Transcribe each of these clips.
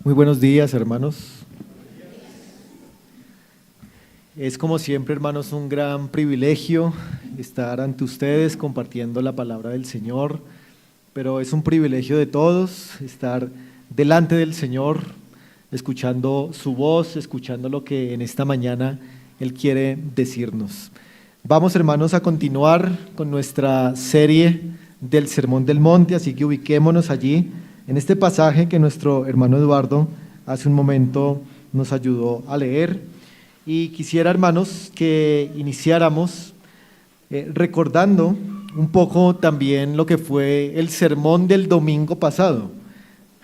Muy buenos días, hermanos. Es como siempre, hermanos, un gran privilegio estar ante ustedes compartiendo la palabra del Señor, pero es un privilegio de todos estar delante del Señor, escuchando su voz, escuchando lo que en esta mañana Él quiere decirnos. Vamos, hermanos, a continuar con nuestra serie del Sermón del Monte, así que ubiquémonos allí en este pasaje que nuestro hermano Eduardo hace un momento nos ayudó a leer. Y quisiera, hermanos, que iniciáramos recordando un poco también lo que fue el sermón del domingo pasado.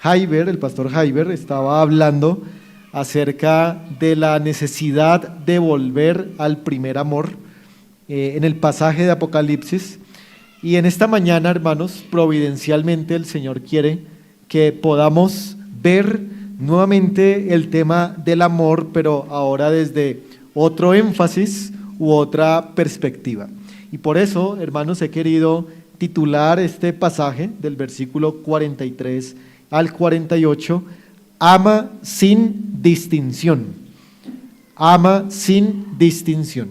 El pastor Jaiber, estaba hablando acerca de la necesidad de volver al primer amor en el pasaje de Apocalipsis. Y en esta mañana, hermanos, providencialmente el Señor quiere que podamos ver nuevamente el tema del amor, pero ahora desde otro énfasis u otra perspectiva. Y por eso, hermanos, he querido titular este pasaje del versículo 43 al 48, ama sin distinción. Ama sin distinción.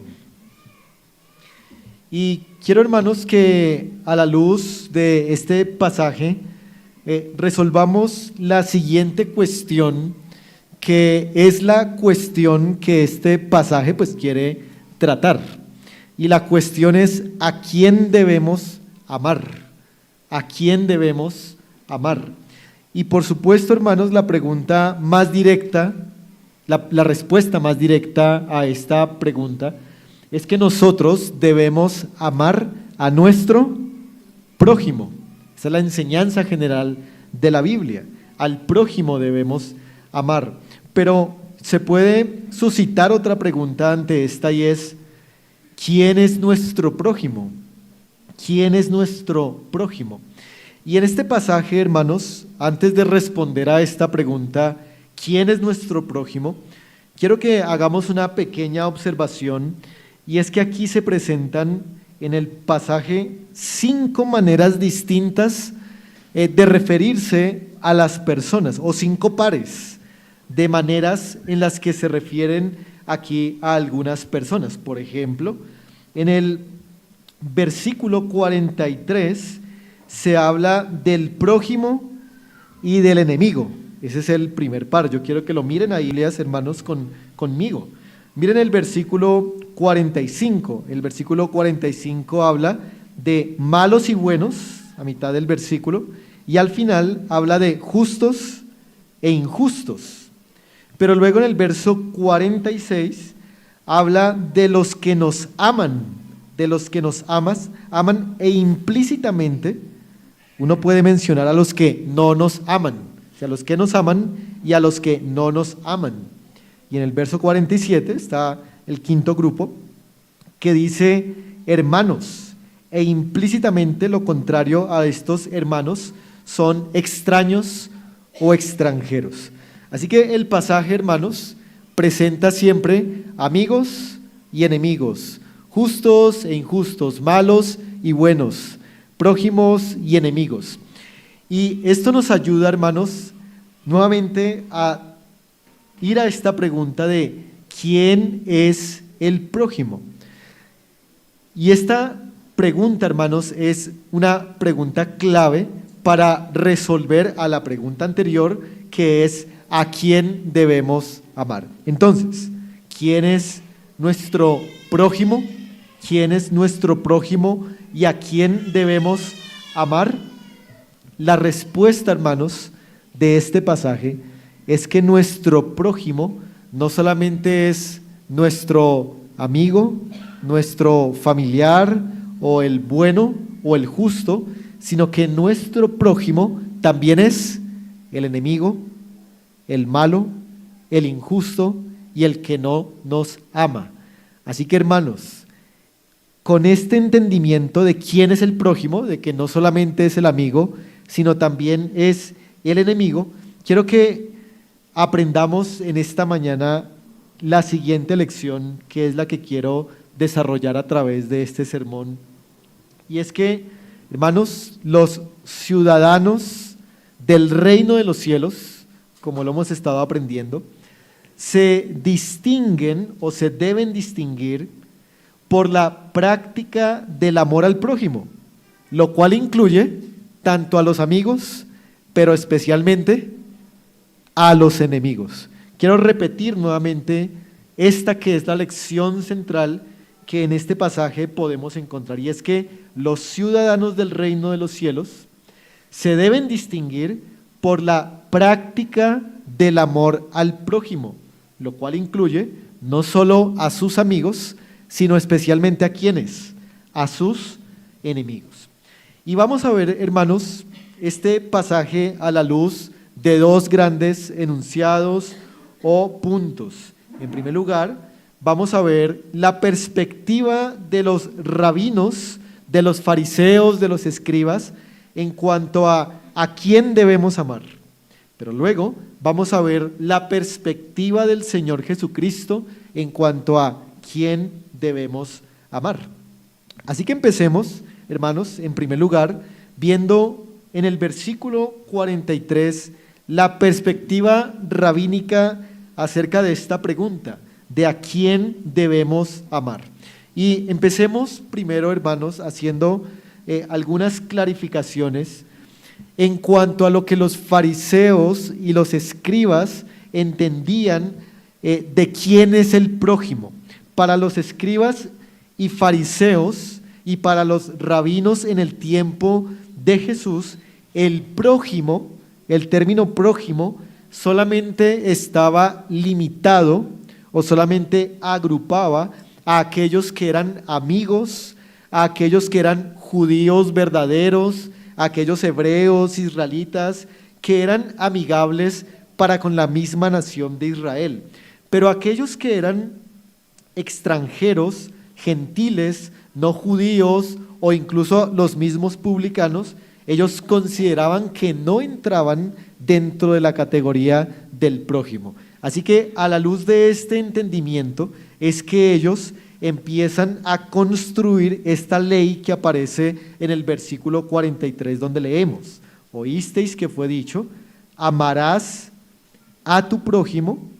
Y quiero, hermanos, que a la luz de este pasaje resolvamos la siguiente cuestión, que es la cuestión que este pasaje pues quiere tratar. Y la cuestión es: ¿a quién debemos amar? ¿A quién debemos amar? Y por supuesto, hermanos, la pregunta más directa, la respuesta más directa a esta pregunta es que nosotros debemos amar a nuestro prójimo. Esa es la enseñanza general de la Biblia. Al prójimo debemos amar. Pero se puede suscitar otra pregunta ante esta, y es: ¿quién es nuestro prójimo? ¿Quién es nuestro prójimo? Y en este pasaje, hermanos, antes de responder a esta pregunta, ¿quién es nuestro prójimo?, quiero que hagamos una pequeña observación, y es que aquí se presentan en el pasaje 5 maneras distintas de referirse a las personas, o 5 pares de maneras en las que se refieren aquí a algunas personas. Por ejemplo, en el versículo 43 se habla del prójimo y del enemigo. Ese es el primer par. Yo quiero que lo miren ahí, leas, hermanos, conmigo. Miren el versículo 45. El versículo 45 habla de malos y buenos, a mitad del versículo, y al final habla de justos e injustos. Pero luego en el verso 46 habla de los que nos aman, aman, e implícitamente uno puede mencionar a los que no nos aman, o sea, a los que nos aman y a los que no nos aman. Y en el verso 47 está el quinto grupo, que dice hermanos, e implícitamente lo contrario a estos hermanos son extraños o extranjeros. Así que el pasaje, hermanos, presenta siempre amigos y enemigos, justos e injustos, malos y buenos, prójimos y enemigos. Y esto nos ayuda, hermanos, nuevamente a ir a esta pregunta de ¿quién es el prójimo? Y esta pregunta, hermanos, es una pregunta clave para resolver a la pregunta anterior, que es ¿a quién debemos amar? Entonces, ¿quién es nuestro prójimo? ¿Quién es nuestro prójimo y a quién debemos amar? La respuesta, hermanos, de este pasaje es que nuestro prójimo no solamente es nuestro amigo, nuestro familiar, o el bueno o el justo, sino que nuestro prójimo también es el enemigo, el malo, el injusto y el que no nos ama. Así que, hermanos, con este entendimiento de quién es el prójimo, de que no solamente es el amigo, sino también es el enemigo, quiero que aprendamos en esta mañana la siguiente lección, que es la que quiero desarrollar a través de este sermón. Y es que, hermanos, los ciudadanos del reino de los cielos como lo hemos estado aprendiendo, se distinguen o se deben distinguir por la práctica del amor al prójimo, lo cual incluye tanto a los amigos, pero especialmente a los enemigos. Quiero repetir nuevamente esta que es la lección central que en este pasaje podemos encontrar, y es que los ciudadanos del reino de los cielos se deben distinguir por la práctica del amor al prójimo, lo cual incluye no solo a sus amigos, sino especialmente a quienes, a sus enemigos. Y vamos a ver, hermanos, este pasaje a la luz de dos grandes enunciados o puntos. En primer lugar, vamos a ver la perspectiva de los rabinos, de los fariseos, de los escribas, en cuanto a quién debemos amar. Pero luego vamos a ver la perspectiva del Señor Jesucristo en cuanto a quién debemos amar. Así que empecemos, hermanos, en primer lugar, viendo en el versículo 43 la perspectiva rabínica acerca de esta pregunta, de a quién debemos amar. Y empecemos primero, hermanos, haciendo algunas clarificaciones en cuanto a lo que los fariseos y los escribas entendían de quién es el prójimo. Para los escribas y fariseos y para los rabinos en el tiempo de Jesús, el prójimo, el término prójimo, solamente estaba limitado o solamente agrupaba a aquellos que eran amigos, a aquellos que eran judíos verdaderos, a aquellos hebreos, israelitas, que eran amigables para con la misma nación de Israel. Pero aquellos que eran extranjeros, gentiles, no judíos o incluso los mismos publicanos, ellos consideraban que no entraban dentro de la categoría del prójimo. Así que a la luz de este entendimiento es que ellos empiezan a construir esta ley que aparece en el versículo 43 donde leemos: oísteis que fue dicho, amarás a tu prójimo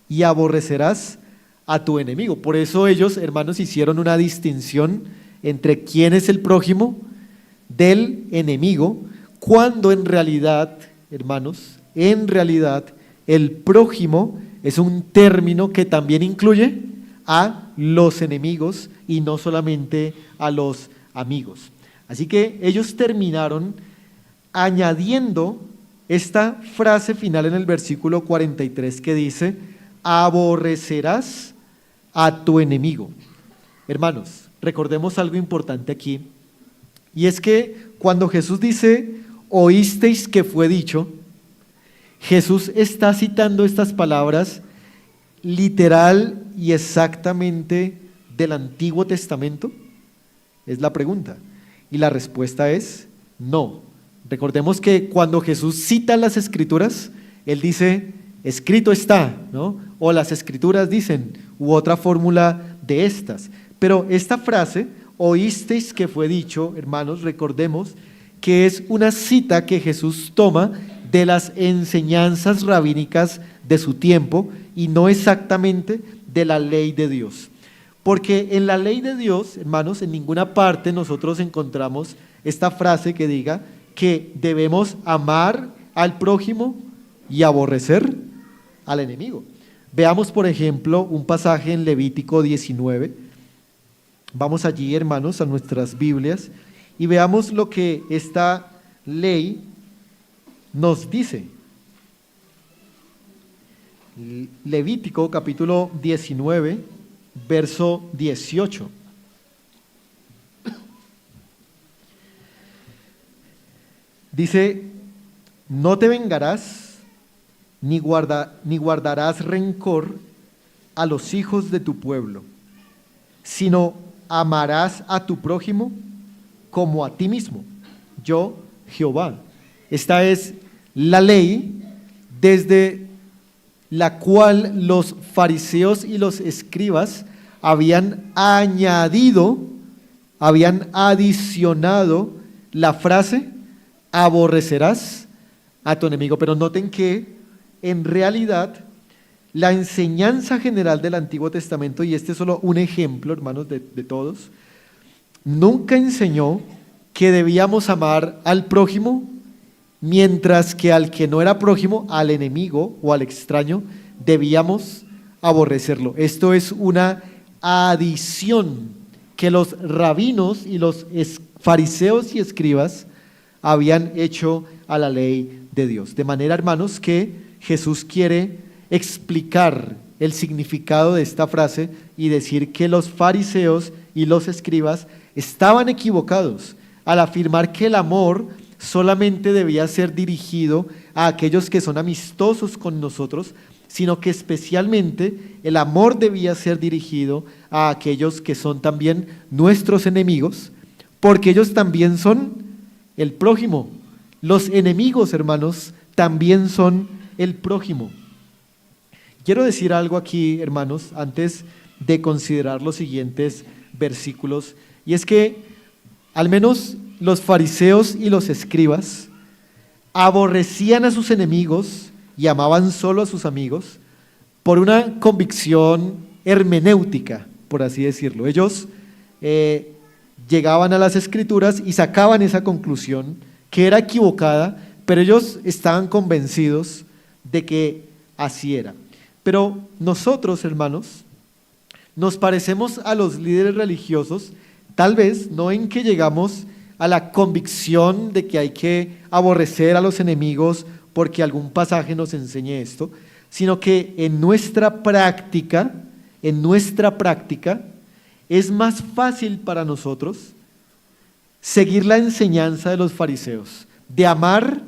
y aborrecerás a tu enemigo. Por eso ellos, hermanos, hicieron una distinción entre quién es el prójimo del enemigo, cuando en realidad, hermanos, en realidad el prójimo es un término que también incluye a los enemigos y no solamente a los amigos. Así que ellos terminaron añadiendo esta frase final en el versículo 43 que dice: aborrecerás a tu enemigo. Hermanos, recordemos algo importante aquí, y es que cuando Jesús dice, oísteis que fue dicho, Jesús está citando estas palabras literal y exactamente del Antiguo Testamento. Es la pregunta. Y la respuesta es no. Recordemos que cuando Jesús cita las Escrituras, Él dice, escrito está, ¿no? O las Escrituras dicen, u otra fórmula de estas. Pero esta frase, oísteis que fue dicho, hermanos, recordemos que es una cita que Jesús toma de las enseñanzas rabínicas de su tiempo y no exactamente de la ley de Dios. Porque en la ley de Dios, hermanos, en ninguna parte nosotros encontramos esta frase que diga que debemos amar al prójimo y aborrecer al enemigo. Veamos, por ejemplo, un pasaje en Levítico 19. Vamos allí, hermanos, a nuestras Biblias y veamos lo que esta ley nos dice. Levítico capítulo 19, verso 18. Dice, no te vengarás ni guardarás rencor a los hijos de tu pueblo, sino amarás a tu prójimo como a ti mismo, yo Jehová. Esta es la ley desde la cual los fariseos y los escribas habían añadido, habían adicionado la frase, aborrecerás a tu enemigo. Pero noten que en realidad, la enseñanza general del Antiguo Testamento, y este es solo un ejemplo, hermanos, de todos, nunca enseñó que debíamos amar al prójimo, mientras que al que no era prójimo, al enemigo o al extraño, debíamos aborrecerlo. Esto es una adición que los rabinos y los fariseos y escribas habían hecho a la ley de Dios. De manera, hermanos, que Jesús quiere explicar el significado de esta frase y decir que los fariseos y los escribas estaban equivocados al afirmar que el amor solamente debía ser dirigido a aquellos que son amistosos con nosotros, sino que especialmente el amor debía ser dirigido a aquellos que son también nuestros enemigos, porque ellos también son el prójimo. Los enemigos, hermanos, también son el prójimo. Quiero decir algo aquí, hermanos, antes de considerar los siguientes versículos, y es que al menos los fariseos y los escribas aborrecían a sus enemigos y amaban solo a sus amigos por una convicción hermenéutica, por así decirlo. Ellos llegaban a las Escrituras y sacaban esa conclusión que era equivocada, pero ellos estaban convencidos de que así era. Pero nosotros, hermanos, nos parecemos a los líderes religiosos, tal vez no en que llegamos a la convicción de que hay que aborrecer a los enemigos porque algún pasaje nos enseñe esto, sino que en nuestra práctica, es más fácil para nosotros seguir la enseñanza de los fariseos, de amar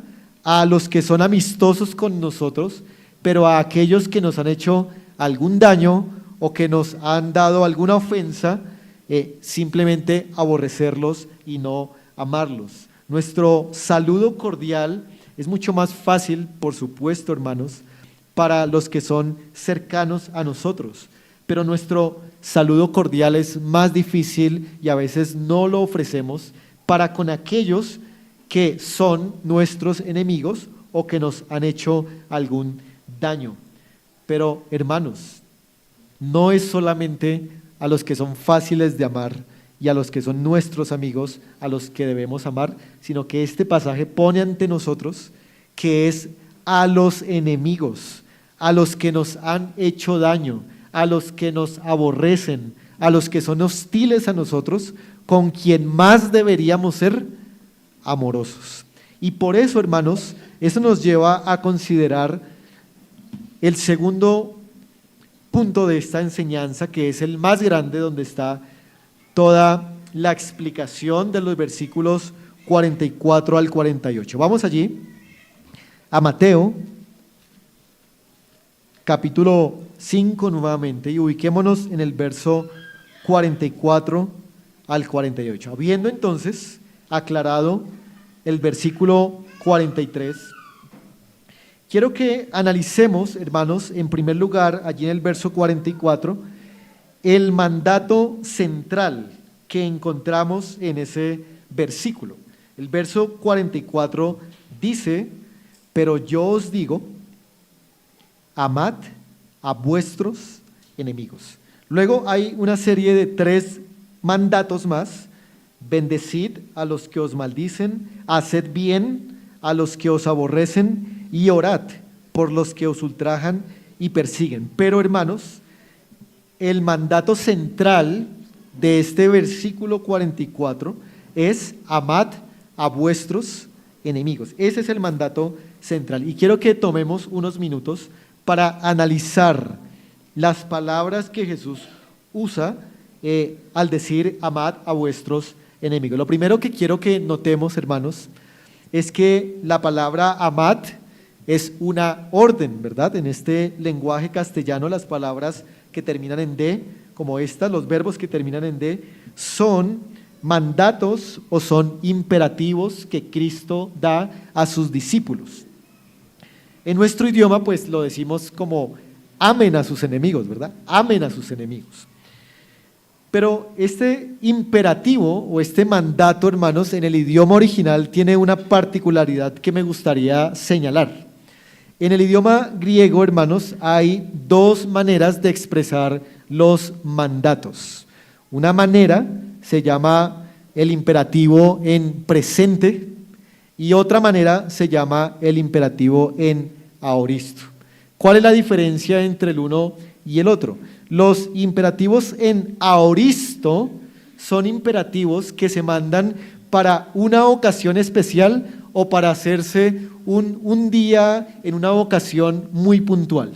a los que son amistosos con nosotros, pero a aquellos que nos han hecho algún daño o que nos han dado alguna ofensa, simplemente aborrecerlos y no amarlos. Nuestro saludo cordial es mucho más fácil, por supuesto, hermanos, para los que son cercanos a nosotros, pero nuestro saludo cordial es más difícil y a veces no lo ofrecemos para con aquellos que son nuestros enemigos o que nos han hecho algún daño. Pero, hermanos, no es solamente a los que son fáciles de amar y a los que son nuestros amigos a los que debemos amar, sino que este pasaje pone ante nosotros que es a los enemigos, a los que nos han hecho daño, a los que nos aborrecen, a los que son hostiles a nosotros, con quien más deberíamos ser amorosos. Y por eso, hermanos, eso nos lleva a considerar el segundo punto de esta enseñanza, que es el más grande, donde está toda la explicación de los versículos 44 al 48. Vamos allí a Mateo, capítulo 5 nuevamente, y ubiquémonos en el verso 44 al 48. Habiendo entonces aclarado el versículo 43, quiero que analicemos, hermanos, en primer lugar, allí en el verso 44, el mandato central que encontramos en ese versículo. El verso 44 dice: pero yo os digo, amad a vuestros enemigos. Luego hay una serie de 3 mandatos más: bendecid a los que os maldicen, haced bien a los que os aborrecen y orad por los que os ultrajan y persiguen. Pero, hermanos, el mandato central de este versículo 44 es: amad a vuestros enemigos. Ese es el mandato central. Y quiero que tomemos unos minutos para analizar las palabras que Jesús usa al decir amad a vuestros enemigos. Lo primero que quiero que notemos, hermanos, es que la palabra amad es una orden, ¿verdad? En este lenguaje castellano, las palabras que terminan en D, como estas, los verbos que terminan en D, son mandatos o son imperativos que Cristo da a sus discípulos. En nuestro idioma, pues lo decimos como amen a sus enemigos, ¿verdad? Amen a sus enemigos. Pero este imperativo o este mandato, hermanos, en el idioma original tiene una particularidad que me gustaría señalar. En el idioma griego, hermanos, hay dos maneras de expresar los mandatos. Una manera se llama el imperativo en presente y otra manera se llama el imperativo en aoristo. ¿Cuál es la diferencia entre el uno y el otro? Los imperativos en aoristo son imperativos que se mandan para una ocasión especial o para hacerse un día en una ocasión muy puntual.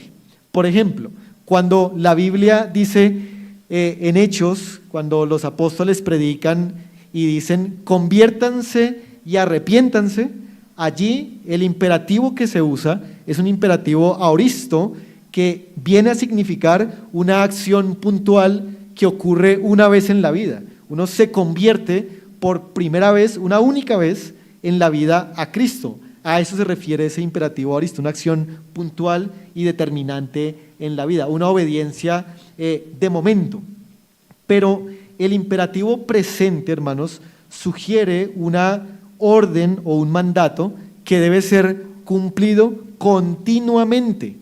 Por ejemplo, cuando la Biblia dice en Hechos, cuando los apóstoles predican y dicen conviértanse y arrepiéntanse, allí el imperativo que se usa es un imperativo aoristo que viene a significar una acción puntual que ocurre una vez en la vida. Uno se convierte por primera vez, una única vez en la vida a Cristo. A eso se refiere ese imperativo aoristo, una acción puntual y determinante en la vida, una obediencia de momento. Pero el imperativo presente, hermanos, sugiere una orden o un mandato que debe ser cumplido continuamente.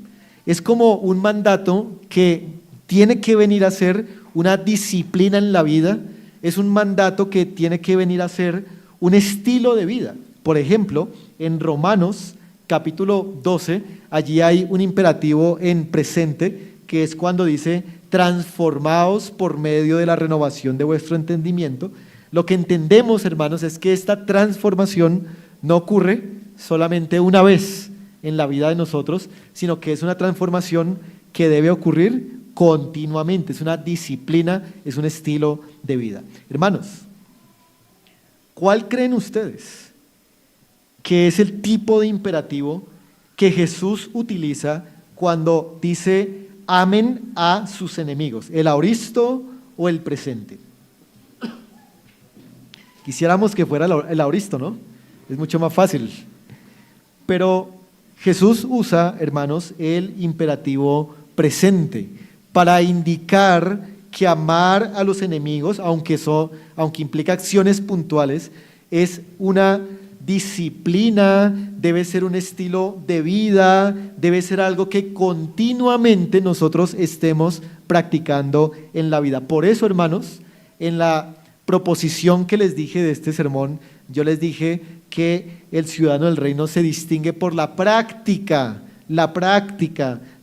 Es como un mandato que tiene que venir a ser una disciplina en la vida, es un mandato que tiene que venir a ser un estilo de vida. Por ejemplo, en Romanos capítulo 12, allí hay un imperativo en presente, que es cuando dice, transformaos por medio de la renovación de vuestro entendimiento. Lo que entendemos, hermanos, es que esta transformación no ocurre solamente una vez en la vida de nosotros, sino que es una transformación que debe ocurrir continuamente, es una disciplina, es un estilo de vida. Hermanos, ¿cuál creen ustedes que es el tipo de imperativo que Jesús utiliza cuando dice amen a sus enemigos? ¿El aoristo o el presente? Quisiéramos que fuera el aoristo, ¿no? Es mucho más fácil. Pero Jesús usa, hermanos, el imperativo presente para indicar que amar a los enemigos, aunque implica acciones puntuales, es una disciplina, debe ser un estilo de vida, debe ser algo que continuamente nosotros estemos practicando en la vida. Por eso, hermanos, en la proposición que les dije de este sermón, yo les dije que el ciudadano del reino se distingue por la práctica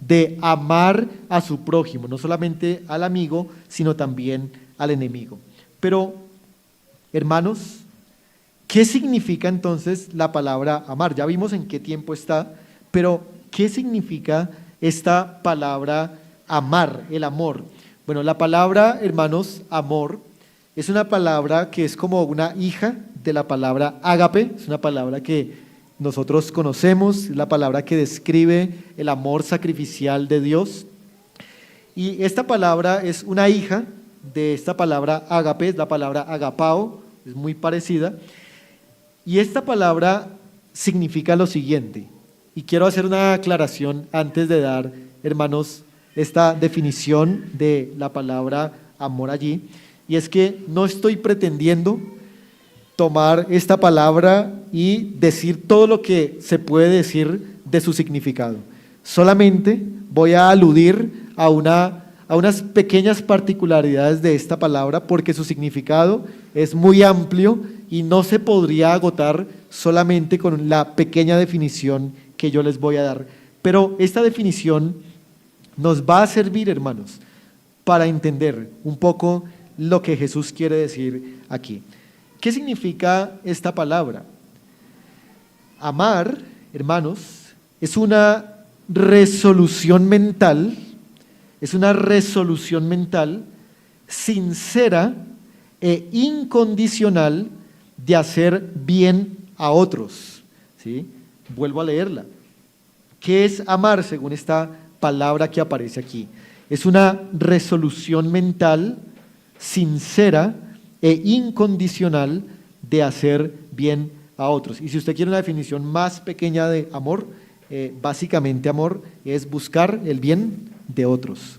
de amar a su prójimo, no solamente al amigo, sino también al enemigo. Pero, hermanos, ¿qué significa entonces la palabra amar? Ya vimos en qué tiempo está, pero ¿qué significa esta palabra amar, el amor? Bueno, la palabra, hermanos, amor, es una palabra que es como una hija de la palabra ágape, es una palabra que nosotros conocemos, es la palabra que describe el amor sacrificial de Dios. Y esta palabra es una hija de esta palabra ágape, es la palabra agapao, es muy parecida. Y esta palabra significa lo siguiente, y quiero hacer una aclaración antes de dar, hermanos, esta definición de la palabra amor allí, y es que no estoy pretendiendo tomar esta palabra y decir todo lo que se puede decir de su significado. Solamente voy a aludir a unas pequeñas particularidades de esta palabra porque su significado es muy amplio y no se podría agotar solamente con la pequeña definición que yo les voy a dar. Pero esta definición nos va a servir, hermanos, para entender un poco lo que Jesús quiere decir aquí. ¿Qué significa esta palabra? Amar, hermanos, es una resolución mental, sincera e incondicional de hacer bien a otros. ¿Sí? Vuelvo a leerla. ¿Qué es amar según esta palabra que aparece aquí? Es una resolución mental sincera e incondicional de hacer bien a otros. Y si usted quiere una definición más pequeña de amor, básicamente amor es buscar el bien de otros,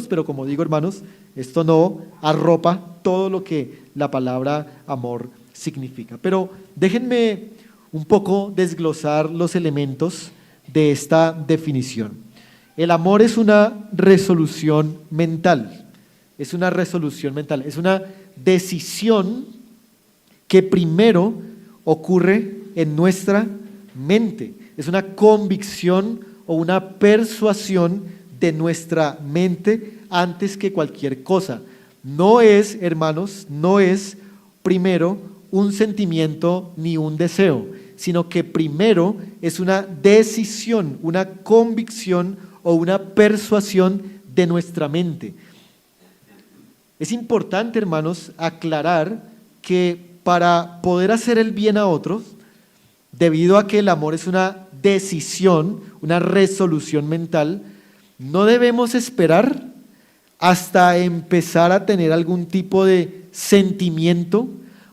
pero como digo, hermanos, esto no arropa todo lo que la palabra amor significa. Pero déjenme un poco desglosar los elementos de esta definición. El amor es una resolución mental, es una resolución mental, es una decisión que primero ocurre en nuestra mente, es una convicción o una persuasión de nuestra mente antes que cualquier cosa. No es, hermanos, no es primero un sentimiento ni un deseo, sino que primero es una decisión, una convicción o una persuasión de nuestra mente. Es importante, hermanos, aclarar que para poder hacer el bien a otros, debido a que el amor es una decisión, una resolución mental, no debemos esperar hasta empezar a tener algún tipo de sentimiento,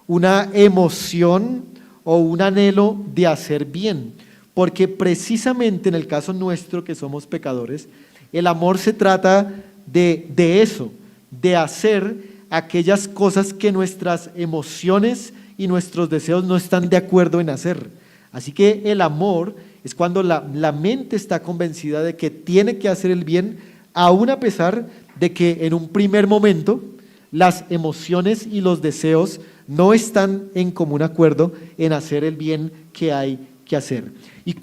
una emoción o un anhelo de hacer bien, porque precisamente en el caso nuestro que somos pecadores, el amor se trata de eso, de hacer aquellas cosas que nuestras emociones y nuestros deseos no están de acuerdo en hacer. Así que el amor es cuando la mente está convencida de que tiene que hacer el bien, aun a pesar de que en un primer momento las emociones y los deseos no están en común acuerdo en hacer el bien que hay que hacer. ¿Y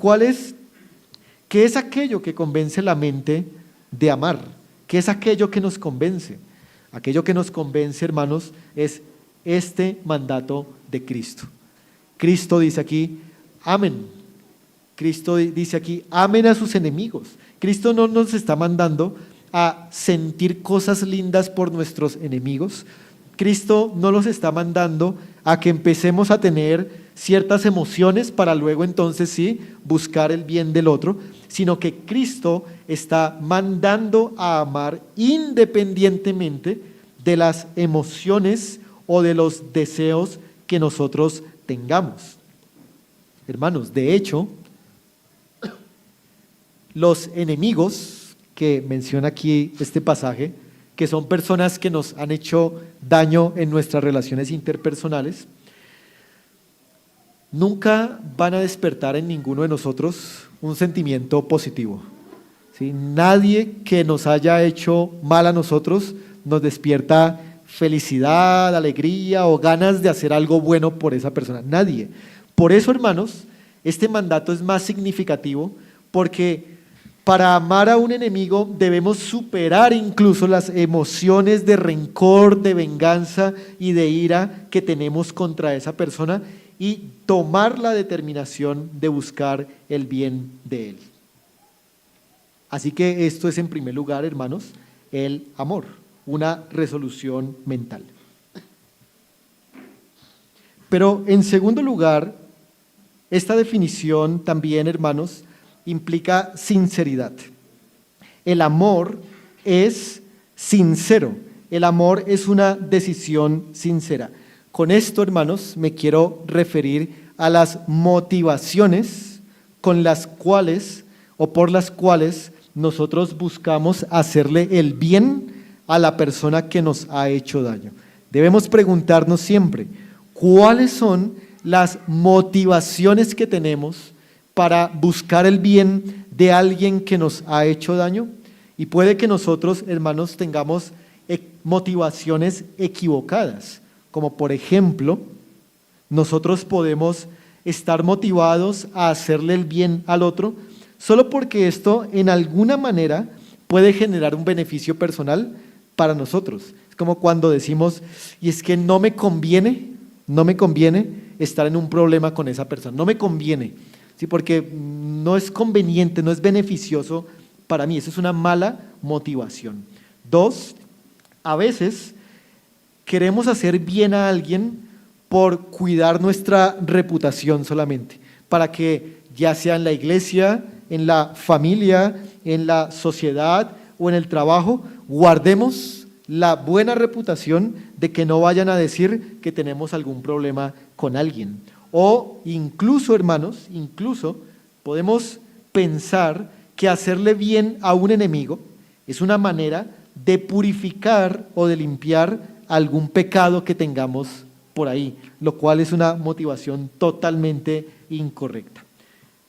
qué es aquello que convence la mente de amar? ¿Qué es aquello que nos convence? Aquello que nos convence, hermanos, es este mandato de Cristo. Cristo dice aquí, amen. Cristo dice aquí, amen a sus enemigos. Cristo no nos está mandando a sentir cosas lindas por nuestros enemigos. Cristo no los está mandando a que empecemos a tener ciertas emociones para luego entonces sí buscar el bien del otro, sino que Cristo está mandando a amar independientemente de las emociones o de los deseos que nosotros tengamos. Hermanos, de hecho, los enemigos que menciona aquí este pasaje, que son personas que nos han hecho daño en nuestras relaciones interpersonales, nunca van a despertar en ninguno de nosotros un sentimiento positivo, ¿sí? Nadie que nos haya hecho mal a nosotros nos despierta felicidad, alegría o ganas de hacer algo bueno por esa persona. Nadie. Por eso, hermanos, este mandato es más significativo porque para amar a un enemigo debemos superar incluso las emociones de rencor, de venganza y de ira que tenemos contra esa persona y tomar la determinación de buscar el bien de él. Así que esto es en primer lugar, hermanos, el amor, una resolución mental. Pero en segundo lugar, esta definición también, hermanos, implica sinceridad. El amor es sincero, el amor es una decisión sincera. Con esto, hermanos, me quiero referir a las motivaciones con las cuales o por las cuales nosotros buscamos hacerle el bien a la persona que nos ha hecho daño. Debemos preguntarnos siempre, ¿cuáles son las motivaciones que tenemos para buscar el bien de alguien que nos ha hecho daño? Y puede que nosotros, hermanos, tengamos motivaciones equivocadas, como por ejemplo, nosotros podemos estar motivados a hacerle el bien al otro solo porque esto en alguna manera puede generar un beneficio personal para nosotros. Es como cuando decimos, y es que no me conviene estar en un problema con esa persona, no me conviene. Sí, porque no es conveniente, no es beneficioso para mí. Eso es una mala motivación. 2, a veces queremos hacer bien a alguien por cuidar nuestra reputación solamente, para que ya sea en la iglesia, en la familia, en la sociedad o en el trabajo, guardemos la buena reputación de que no vayan a decir que tenemos algún problema con alguien. O incluso, hermanos, podemos pensar que hacerle bien a un enemigo es una manera de purificar o de limpiar algún pecado que tengamos por ahí, lo cual es una motivación totalmente incorrecta.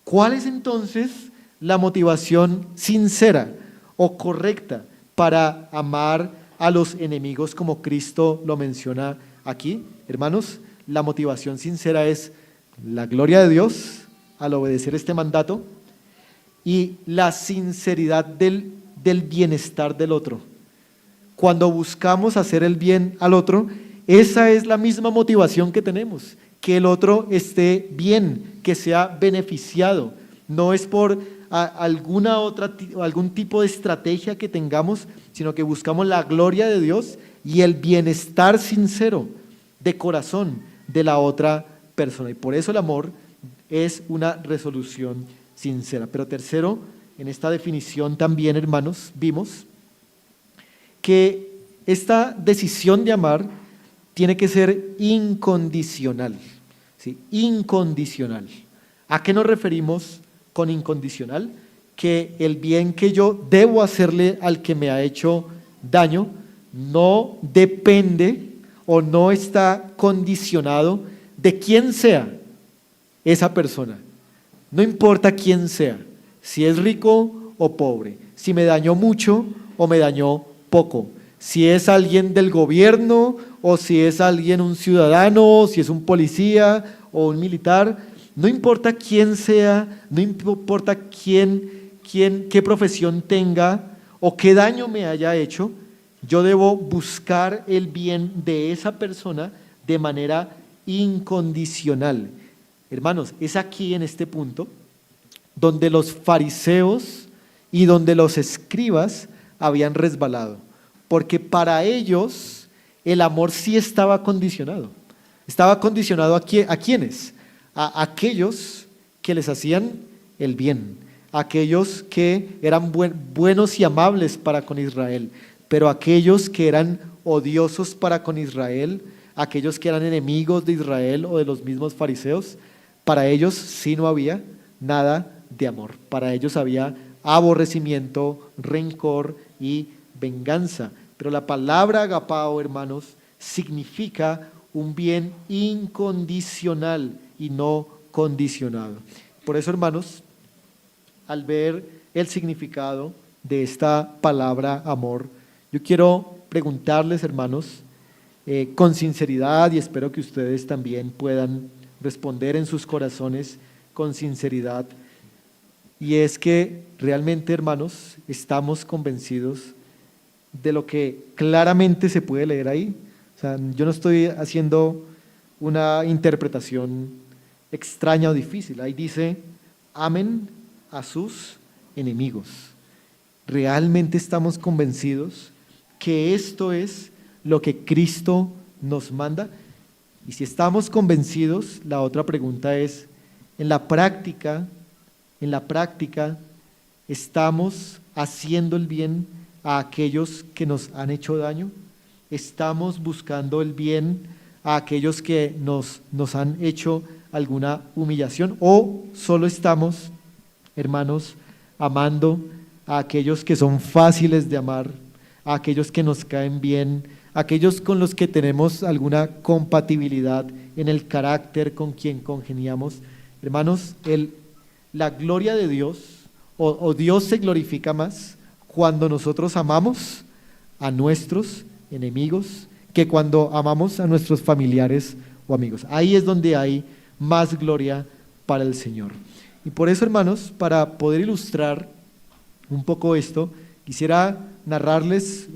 ¿Cuáles entonces la motivación sincera o correcta para amar a los enemigos como Cristo lo menciona aquí? Hermanos, la motivación sincera es la gloria de Dios al obedecer este mandato y la sinceridad del bienestar del otro. Cuando buscamos hacer el bien al otro, esa es la misma motivación que tenemos, que el otro esté bien, que sea beneficiado. No es por algún tipo de estrategia que tengamos, sino que buscamos la gloria de Dios y el bienestar sincero de corazón de la otra persona. Y por eso el amor es una resolución sincera. Pero tercero, en esta definición también, hermanos, vimos que esta decisión de amar tiene que ser incondicional, ¿sí? Incondicional. ¿A qué nos referimos con incondicional? Que el bien que yo debo hacerle al que me ha hecho daño no depende o no está condicionado de quién sea esa persona. No importa quién sea, si es rico o pobre, si me dañó mucho o me dañó poco, si es alguien del gobierno o si es alguien, un ciudadano, si es un policía o un militar, no importa quién sea, no importa qué profesión tenga o qué daño me haya hecho, yo debo buscar el bien de esa persona de manera incondicional. Hermanos, es aquí en este punto donde los fariseos y donde los escribas habían resbalado, porque para ellos el amor sí estaba condicionado. ¿Estaba condicionado a quiénes? A aquellos que les hacían el bien, aquellos que eran buenos y amables para con Israel, pero aquellos que eran odiosos para con Israel, aquellos que eran enemigos de Israel o de los mismos fariseos, para ellos sí no había nada de amor. Para ellos había aborrecimiento, rencor y venganza. Pero la palabra agapao, hermanos, significa un bien incondicional y no condicionado. Por eso, hermanos, al ver el significado de esta palabra amor, yo quiero preguntarles, hermanos, con sinceridad, y espero que ustedes también puedan responder en sus corazones con sinceridad, y es que realmente, hermanos, estamos convencidos de lo que claramente se puede leer ahí. O sea, yo no estoy haciendo una interpretación extraña o difícil. Ahí dice, amen a sus enemigos. ¿Realmente estamos convencidos que esto es lo que Cristo nos manda? Y si estamos convencidos, la otra pregunta es, en la práctica, ¿estamos haciendo el bien a aquellos que nos han hecho daño? ¿Estamos buscando el bien a aquellos que nos han hecho alguna humillación? ¿O solo estamos, hermanos, amando a aquellos que son fáciles de amar, a aquellos que nos caen bien, a aquellos con los que tenemos alguna compatibilidad en el carácter, con quien congeniamos? Hermanos, la gloria de Dios o Dios se glorifica más cuando nosotros amamos a nuestros enemigos que cuando amamos a nuestros familiares o amigos. Ahí es donde hay más gloria para el Señor. Y por eso, hermanos, para poder ilustrar un poco esto, quisiera narrarles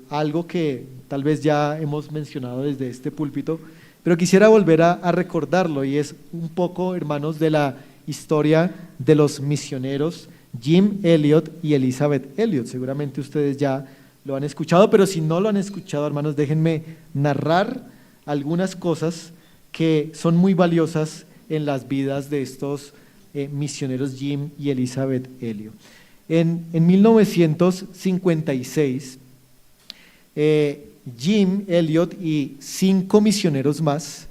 algo que tal vez ya hemos mencionado desde este púlpito, pero quisiera volver a recordarlo, y es un poco, hermanos, de la historia de los misioneros Jim Elliot y Elizabeth Elliot. Seguramente ustedes ya lo han escuchado, pero si no lo han escuchado, hermanos, déjenme narrar algunas cosas que son muy valiosas en las vidas de estos misioneros Jim y Elizabeth Elliot. En 1956, Jim Elliot y 5 misioneros más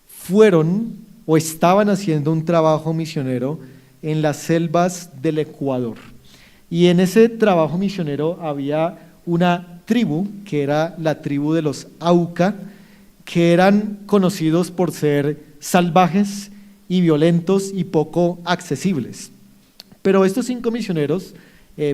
fueron o estaban haciendo un trabajo misionero en las selvas del Ecuador. Y en ese trabajo misionero había una tribu, que era la tribu de los Auca, que eran conocidos por ser salvajes y violentos y poco accesibles. Pero estos 5 misioneros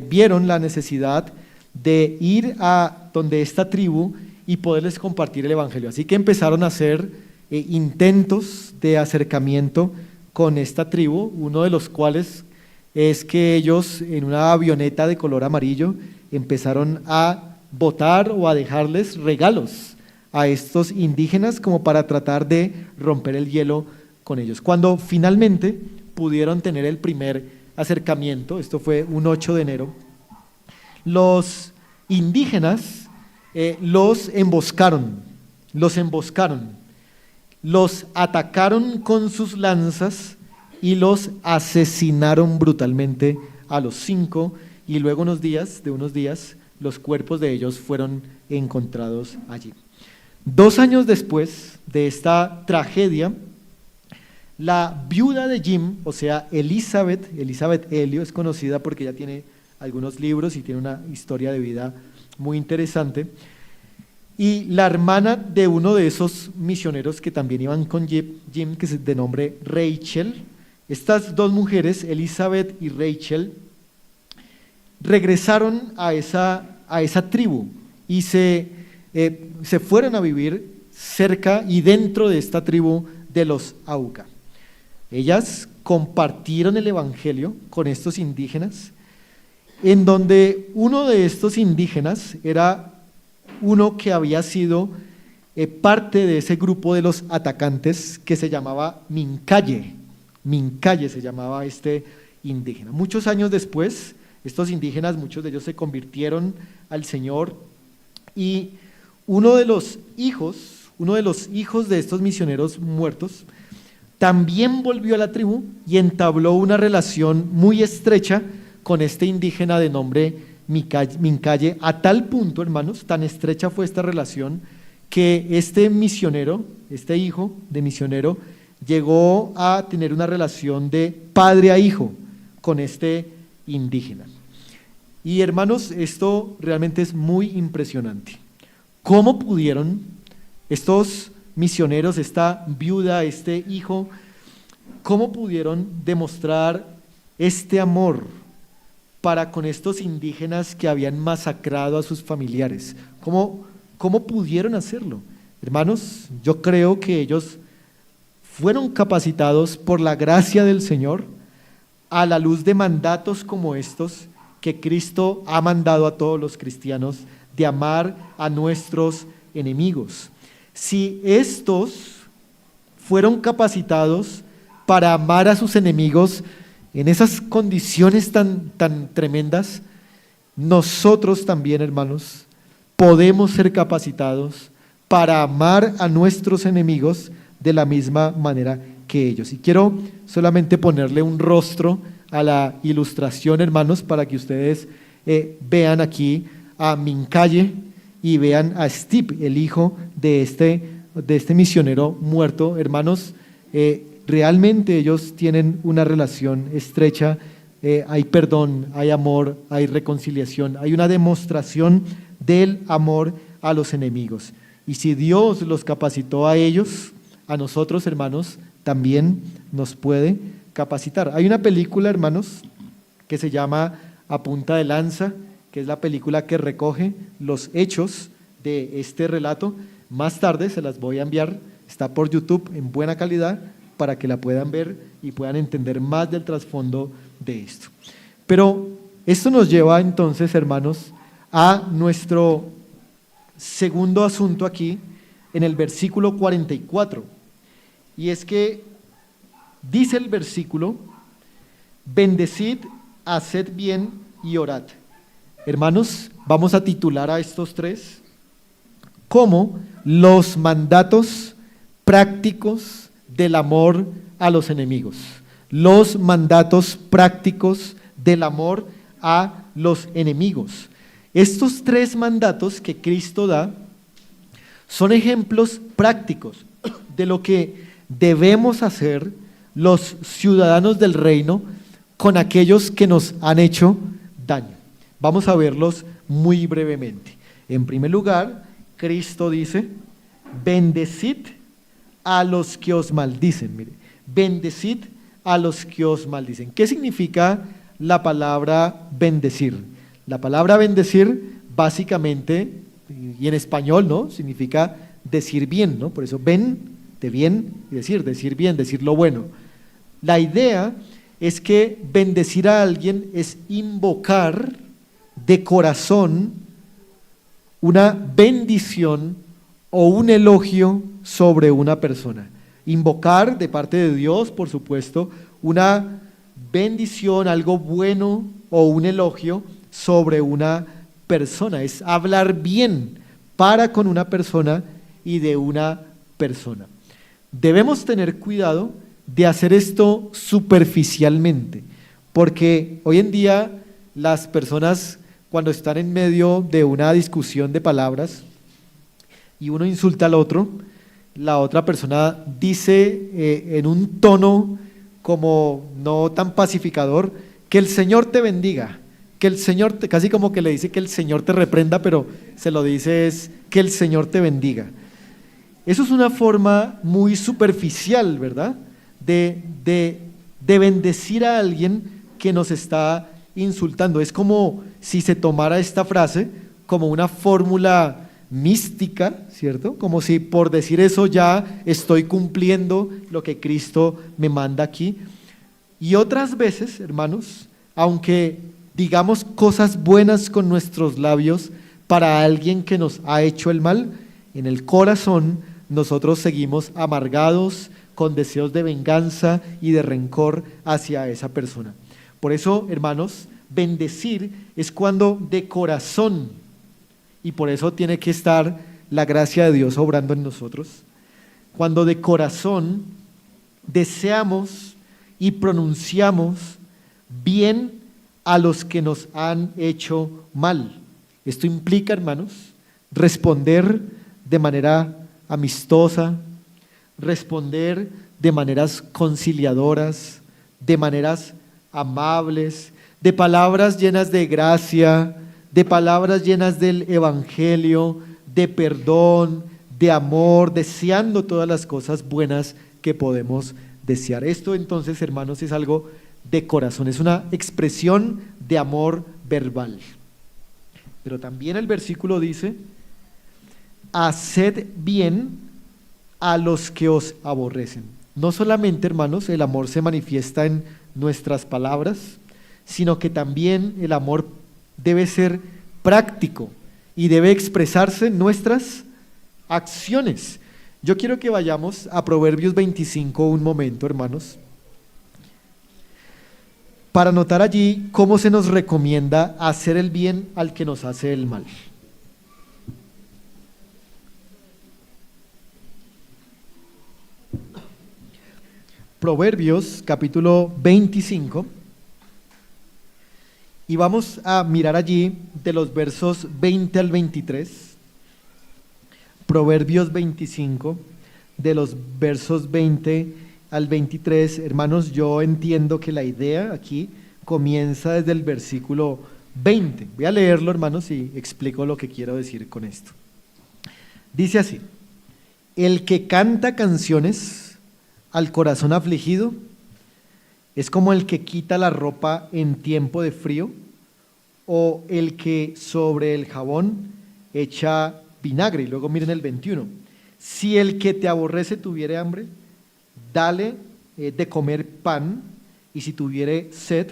vieron la necesidad de ir a donde esta tribu y poderles compartir el evangelio. Así que empezaron a hacer intentos de acercamiento con esta tribu, uno de los cuales es que ellos en una avioneta de color amarillo empezaron a botar o a dejarles regalos a estos indígenas como para tratar de romper el hielo con ellos. Cuando finalmente pudieron tener el primer acercamiento, esto fue un 8 de enero, los indígenas los emboscaron, los atacaron con sus lanzas y los asesinaron brutalmente a los 5, y luego unos días, los cuerpos de ellos fueron encontrados allí. 2 años después de esta tragedia, la viuda de Jim, o sea, Elizabeth Elliot, es conocida porque ella tiene algunos libros y tiene una historia de vida muy interesante, y la hermana de uno de esos misioneros que también iban con Jim, que es de nombre Rachel. Estas 2 mujeres, Elizabeth y Rachel, regresaron a esa tribu y se fueron a vivir cerca y dentro de esta tribu de los Auca. Ellas compartieron el evangelio con estos indígenas, en donde uno de estos indígenas era uno que había sido parte de ese grupo de los atacantes que se llamaba Mincaye. Mincaye se llamaba este indígena. Muchos años después, estos indígenas, muchos de ellos se convirtieron al Señor, y uno de los hijos de estos misioneros muertos también volvió a la tribu y entabló una relación muy estrecha con este indígena de nombre Mincaye, a tal punto, hermanos, tan estrecha fue esta relación que este misionero, este hijo de misionero, llegó a tener una relación de padre a hijo con este indígena. Y hermanos, esto realmente es muy impresionante. ¿Cómo pudieron estos misioneros, esta viuda, este hijo, cómo pudieron demostrar este amor para con estos indígenas que habían masacrado a sus familiares? ¿Cómo pudieron hacerlo? Hermanos, yo creo que ellos fueron capacitados por la gracia del Señor a la luz de mandatos como estos que Cristo ha mandado a todos los cristianos, de amar a nuestros enemigos. Si estos fueron capacitados para amar a sus enemigos en esas condiciones tan tremendas, nosotros también, hermanos, podemos ser capacitados para amar a nuestros enemigos de la misma manera que ellos. Y quiero solamente ponerle un rostro a la ilustración, hermanos, para que ustedes vean aquí a Mincaye y vean a Steve, el hijo de este misionero muerto. Hermanos, realmente ellos tienen una relación estrecha, hay perdón, hay amor, hay reconciliación, hay una demostración del amor a los enemigos. Y si Dios los capacitó a ellos, a nosotros, hermanos, también nos puede capacitar. Hay una película, hermanos, que se llama A Punta de Lanza, que es la película que recoge los hechos de este relato. Más tarde se las voy a enviar, está por YouTube en buena calidad, para que la puedan ver y puedan entender más del trasfondo de esto. Pero esto nos lleva entonces, hermanos, a nuestro segundo asunto aquí, en el versículo 44, y es que dice el versículo: bendecid, haced bien y orad. Hermanos, vamos a titular a estos 3 como los mandatos prácticos del amor a los enemigos. Los mandatos prácticos del amor a los enemigos. Estos 3 mandatos que Cristo da son ejemplos prácticos de lo que debemos hacer los ciudadanos del reino con aquellos que nos han hecho daño. Vamos a verlos muy brevemente. En primer lugar, Cristo dice: bendecid a los que os maldicen. Mire, bendecid a los que os maldicen. ¿Qué significa la palabra bendecir. La palabra bendecir básicamente, y en español, ¿no?, significa decir bien, ¿no? Por eso ven de bien y decir bien, decir lo bueno. La idea es que bendecir a alguien es invocar de corazón una bendición o un elogio sobre una persona. Invocar de parte de Dios, por supuesto, una bendición, algo bueno o un elogio sobre una persona. Es hablar bien para con una persona y de una persona. Debemos tener cuidado de hacer esto superficialmente, porque hoy en día las personas, cuando están en medio de una discusión de palabras y uno insulta al otro, la otra persona dice en un tono como no tan pacificador, que el Señor te bendiga, que el Señor te, casi como que le dice que el Señor te reprenda, pero se lo dice es que el Señor te bendiga. Eso es una forma muy superficial, ¿verdad?, de bendecir a alguien que nos está insultando. Es como si se tomara esta frase como una fórmula mística, ¿cierto? Como si por decir eso ya estoy cumpliendo lo que Cristo me manda aquí. Y otras veces, hermanos, aunque digamos cosas buenas con nuestros labios para alguien que nos ha hecho el mal, en el corazón nosotros seguimos amargados, con deseos de venganza y de rencor hacia esa persona. Por eso, hermanos, bendecir es cuando de corazón, y por eso tiene que estar la gracia de Dios obrando en nosotros, cuando de corazón deseamos y pronunciamos bien a los que nos han hecho mal. Esto implica, hermanos, responder de manera amistosa, responder de maneras conciliadoras, de maneras amables, de palabras llenas de gracia, de palabras llenas del evangelio, de perdón, de amor, deseando todas las cosas buenas que podemos desear. Esto entonces, hermanos, es algo de corazón, es una expresión de amor verbal. Pero también el versículo dice: haced bien a los que os aborrecen. No solamente, hermanos, el amor se manifiesta en nuestras palabras, sino que también el amor debe ser práctico y debe expresarse en nuestras acciones. Yo quiero que vayamos a Proverbios 25 un momento, hermanos, para notar allí cómo se nos recomienda hacer el bien al que nos hace el mal. Proverbios capítulo 25, y vamos a mirar allí de los versos 20 al 23. Proverbios 25, de los versos 20 al 23. Hermanos, yo entiendo que la idea aquí comienza desde el versículo 20. Voy a leerlo, hermanos, y explico lo que quiero decir con esto. Dice así: el que canta canciones al corazón afligido es como el que quita la ropa en tiempo de frío, o el que sobre el jabón echa vinagre. Y luego miren el 21. Si el que te aborrece tuviere hambre, dale de comer pan, y si tuviere sed,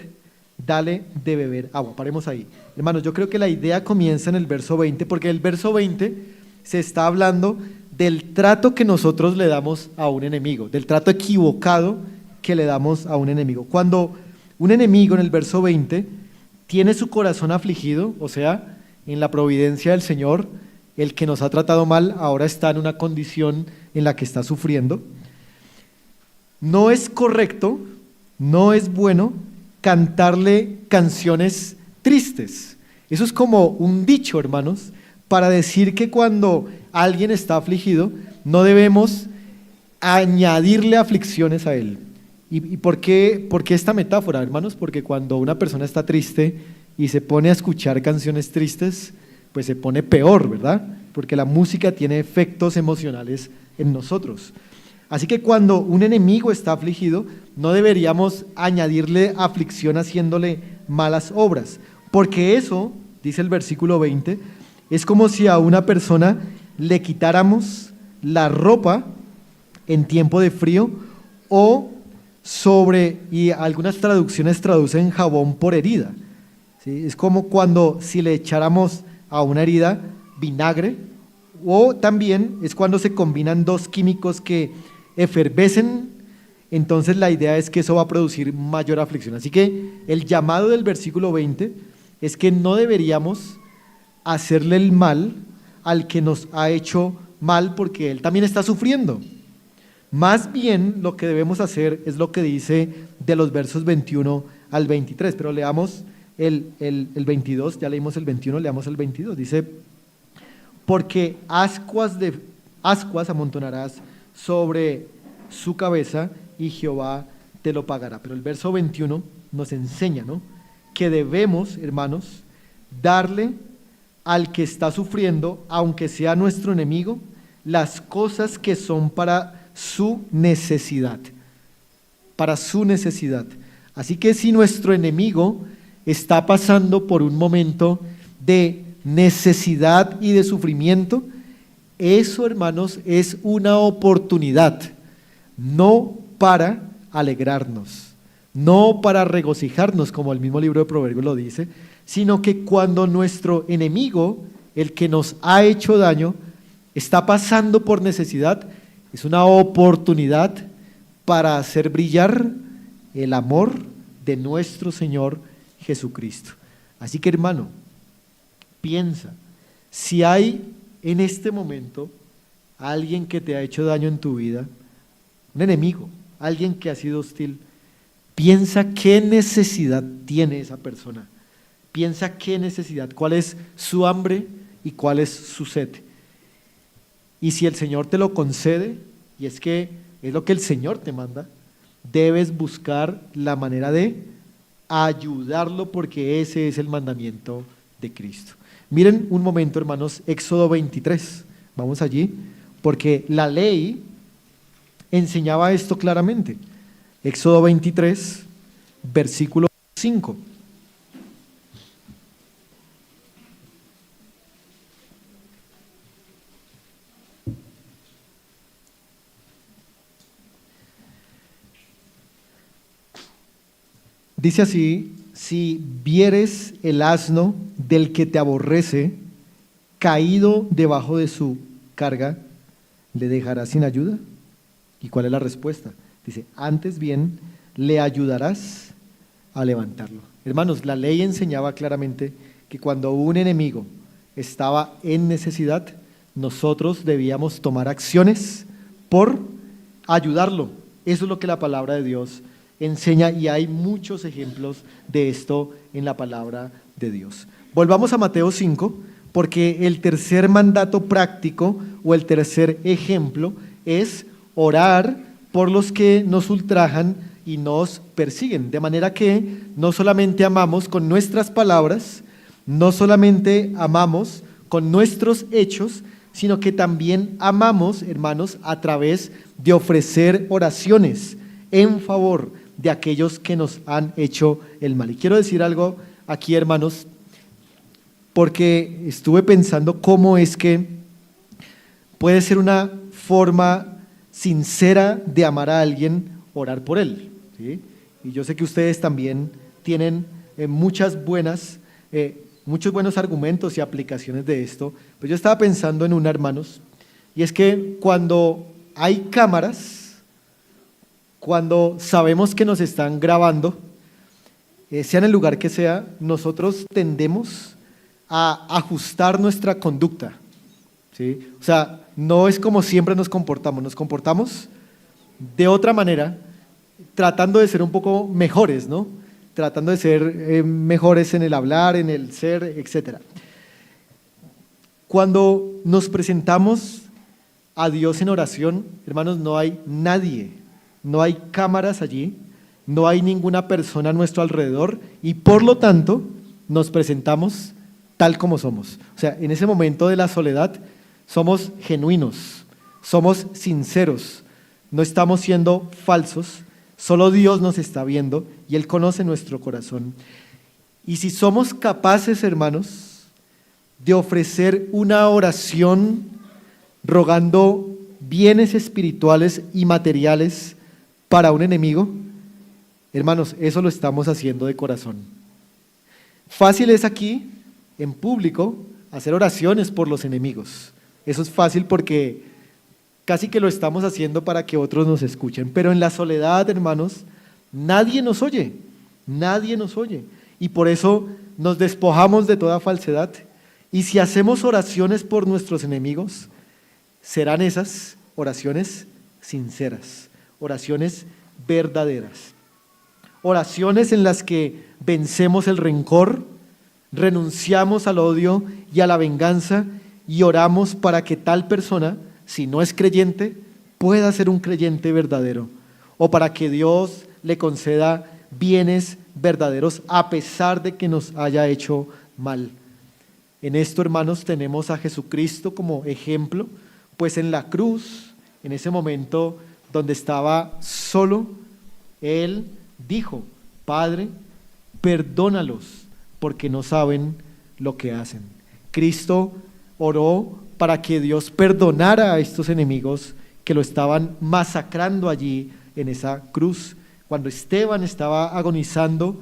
dale de beber agua. Paremos ahí. Hermanos, yo creo que la idea comienza en el verso 20, porque el verso 20 se está hablando del trato que nosotros le damos a un enemigo, del trato equivocado que le damos a un enemigo. Cuando un enemigo, en el verso 20, tiene su corazón afligido, o sea, en la providencia del Señor, el que nos ha tratado mal ahora está en una condición en la que está sufriendo, no es correcto, no es bueno cantarle canciones tristes. Eso es como un dicho, hermanos, para decir que cuando alguien está afligido, no debemos añadirle aflicciones a él. ¿Y por qué esta metáfora, hermanos? Porque cuando una persona está triste y se pone a escuchar canciones tristes, pues se pone peor, ¿verdad? Porque la música tiene efectos emocionales en nosotros. Así que cuando un enemigo está afligido, no deberíamos añadirle aflicción haciéndole malas obras. Porque eso, dice el versículo 20, es como si a una persona le quitáramos la ropa en tiempo de frío o y algunas traducciones traducen jabón por herida. ¿Sí? Es como cuando si le echáramos a una herida vinagre, o también es cuando se combinan dos químicos que efervescen, entonces la idea es que eso va a producir mayor aflicción. Así que el llamado del versículo 20 es que no deberíamos hacerle el mal al que nos ha hecho mal porque él también está sufriendo. Más bien lo que debemos hacer es lo que dice de los versos 21 al 23, pero leamos el 22, ya leímos el 21, leamos el 22, dice: porque ascuas amontonarás sobre su cabeza y Jehová te lo pagará. Pero el verso 21 nos enseña, ¿no?, que debemos, hermanos, darle al que está sufriendo, aunque sea nuestro enemigo, las cosas que son para su necesidad, para su necesidad. Así que si nuestro enemigo está pasando por un momento de necesidad y de sufrimiento, eso, hermanos, es una oportunidad, no para alegrarnos, no para regocijarnos, como el mismo libro de Proverbios lo dice, sino que cuando nuestro enemigo, el que nos ha hecho daño, está pasando por necesidad, es una oportunidad para hacer brillar el amor de nuestro Señor Jesucristo. Así que, hermano, piensa, si hay en este momento alguien que te ha hecho daño en tu vida, un enemigo, alguien que ha sido hostil, piensa qué necesidad tiene esa persona. Piensa qué necesidad, cuál es su hambre y cuál es su sed. Y si el Señor te lo concede, y es que es lo que el Señor te manda, debes buscar la manera de ayudarlo, porque ese es el mandamiento de Cristo. Miren un momento, hermanos, Éxodo 23, vamos allí, porque la ley enseñaba esto claramente. Éxodo 23, versículo 5. Dice así: si vieres el asno del que te aborrece caído debajo de su carga, ¿le dejarás sin ayuda? ¿Y cuál es la respuesta? Dice: antes bien, le ayudarás a levantarlo. Hermanos, la ley enseñaba claramente que cuando un enemigo estaba en necesidad, nosotros debíamos tomar acciones por ayudarlo. Eso es lo que la palabra de Dios enseña, y hay muchos ejemplos de esto en la palabra de Dios. Volvamos a Mateo 5, porque el tercer mandato práctico o el tercer ejemplo es orar por los que nos ultrajan y nos persiguen, de manera que no solamente amamos con nuestras palabras, no solamente amamos con nuestros hechos, sino que también amamos, hermanos, a través de ofrecer oraciones en favor de aquellos que nos han hecho el mal. Y quiero decir algo aquí, hermanos, porque estuve pensando cómo es que puede ser una forma sincera de amar a alguien, orar por él, ¿sí? Y yo sé que ustedes también tienen muchos buenos argumentos y aplicaciones de esto, pero yo estaba pensando en una, hermanos, y es que cuando hay cámaras, cuando sabemos que nos están grabando, sea en el lugar que sea, nosotros tendemos a ajustar nuestra conducta, ¿sí? O sea, no es como siempre nos comportamos de otra manera, tratando de ser un poco mejores, ¿no? Tratando de ser mejores en el hablar, en el ser, etc. Cuando nos presentamos a Dios en oración, hermanos, no hay nadie, no hay cámaras allí, no hay ninguna persona a nuestro alrededor, y por lo tanto nos presentamos tal como somos. O sea, en ese momento de la soledad somos genuinos, somos sinceros, no estamos siendo falsos, solo Dios nos está viendo y Él conoce nuestro corazón. Y si somos capaces, hermanos, de ofrecer una oración rogando bienes espirituales y materiales para un enemigo, hermanos, eso lo estamos haciendo de corazón. Fácil es aquí, en público, hacer oraciones por los enemigos. Eso es fácil porque casi que lo estamos haciendo para que otros nos escuchen. Pero en la soledad, hermanos, nadie nos oye. Nadie nos oye. Y por eso nos despojamos de toda falsedad. Y si hacemos oraciones por nuestros enemigos, serán esas oraciones sinceras, oraciones verdaderas. Oraciones en las que vencemos el rencor, renunciamos al odio y a la venganza y oramos para que tal persona, si no es creyente, pueda ser un creyente verdadero, o para que Dios le conceda bienes verdaderos a pesar de que nos haya hecho mal. En esto, hermanos, tenemos a Jesucristo como ejemplo, pues en la cruz, en ese momento donde estaba solo, Él dijo: Padre, perdónalos porque no saben lo que hacen. Cristo oró para que Dios perdonara a estos enemigos que lo estaban masacrando allí en esa cruz. Cuando Esteban estaba agonizando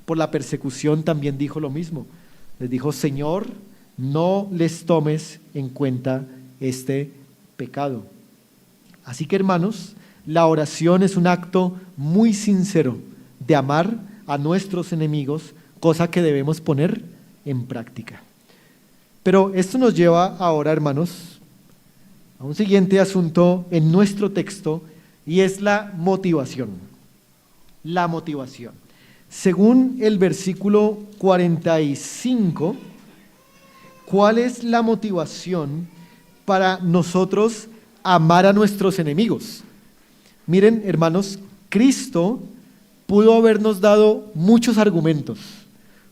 por la persecución, también dijo lo mismo. Les dijo: Señor, no les tomes en cuenta este pecado. Así que, hermanos, la oración es un acto muy sincero de amar a nuestros enemigos, cosa que debemos poner en práctica. Pero esto nos lleva ahora, hermanos, a un siguiente asunto en nuestro texto, y es la motivación. La motivación. Según el versículo 45, ¿cuál es la motivación para nosotros amar a nuestros enemigos? Miren, hermanos, Cristo pudo habernos dado muchos argumentos,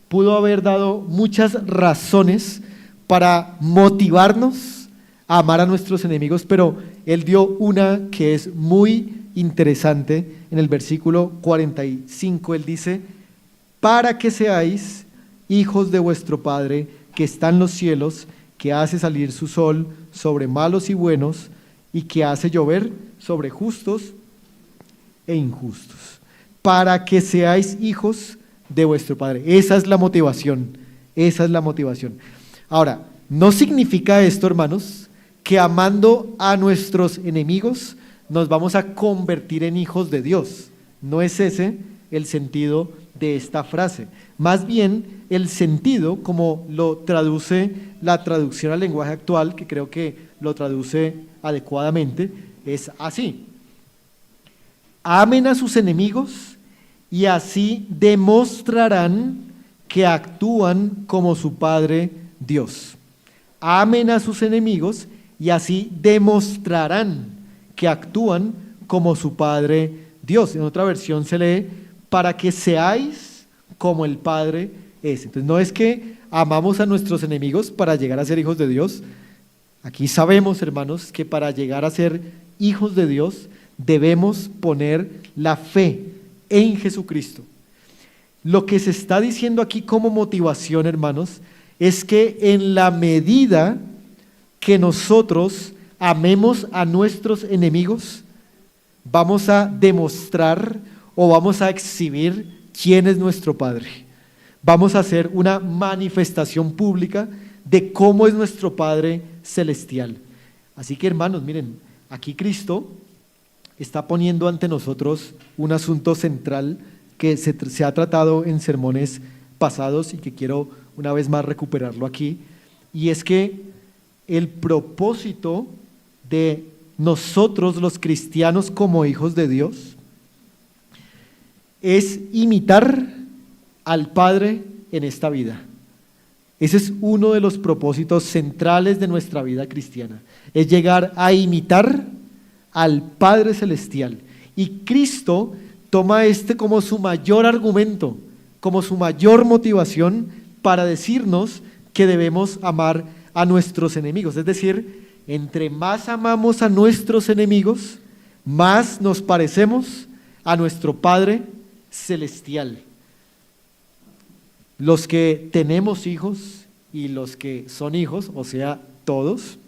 pudo haber dado muchas razones para motivarnos a amar a nuestros enemigos, pero Él dio una que es muy interesante. En el versículo 45 Él dice: para que seáis hijos de vuestro Padre que está en los cielos, que hace salir su sol sobre malos y buenos, y que hace llover sobre justos e injustos. Para que seáis hijos de vuestro Padre. Esa es la motivación. Esa es la motivación. Ahora, no significa esto, hermanos, que amando a nuestros enemigos nos vamos a convertir en hijos de Dios. No es ese el sentido de esta frase. Más bien, el sentido, como lo traduce la traducción al lenguaje actual, que creo que lo traduce adecuadamente, es así: amen a sus enemigos y así demostrarán que actúan como su Padre Dios. Amen a sus enemigos y así demostrarán que actúan como su Padre Dios. En otra versión se lee: para que seáis como el Padre es. Entonces no es que amamos a nuestros enemigos para llegar a ser hijos de Dios. Aquí sabemos, hermanos, que para llegar a ser hijos de Dios debemos poner la fe en Jesucristo. Lo que se está diciendo aquí como motivación, hermanos, es que en la medida que nosotros amemos a nuestros enemigos, vamos a demostrar o vamos a exhibir quién es nuestro Padre. Vamos a hacer una manifestación pública de cómo es nuestro Padre celestial. Así que, hermanos, miren, aquí Cristo está poniendo ante nosotros un asunto central que se ha tratado en sermones pasados y que quiero una vez más recuperarlo aquí, y es que el propósito de nosotros los cristianos como hijos de Dios es imitar al Padre en esta vida. Ese es uno de los propósitos centrales de nuestra vida cristiana, es llegar a imitar al Padre Celestial. Y Cristo toma este como su mayor argumento, como su mayor motivación para decirnos que debemos amar a nuestros enemigos. Es decir, entre más amamos a nuestros enemigos, más nos parecemos a nuestro Padre Celestial. los que tenemos hijos y los que son hijos, o sea, todos.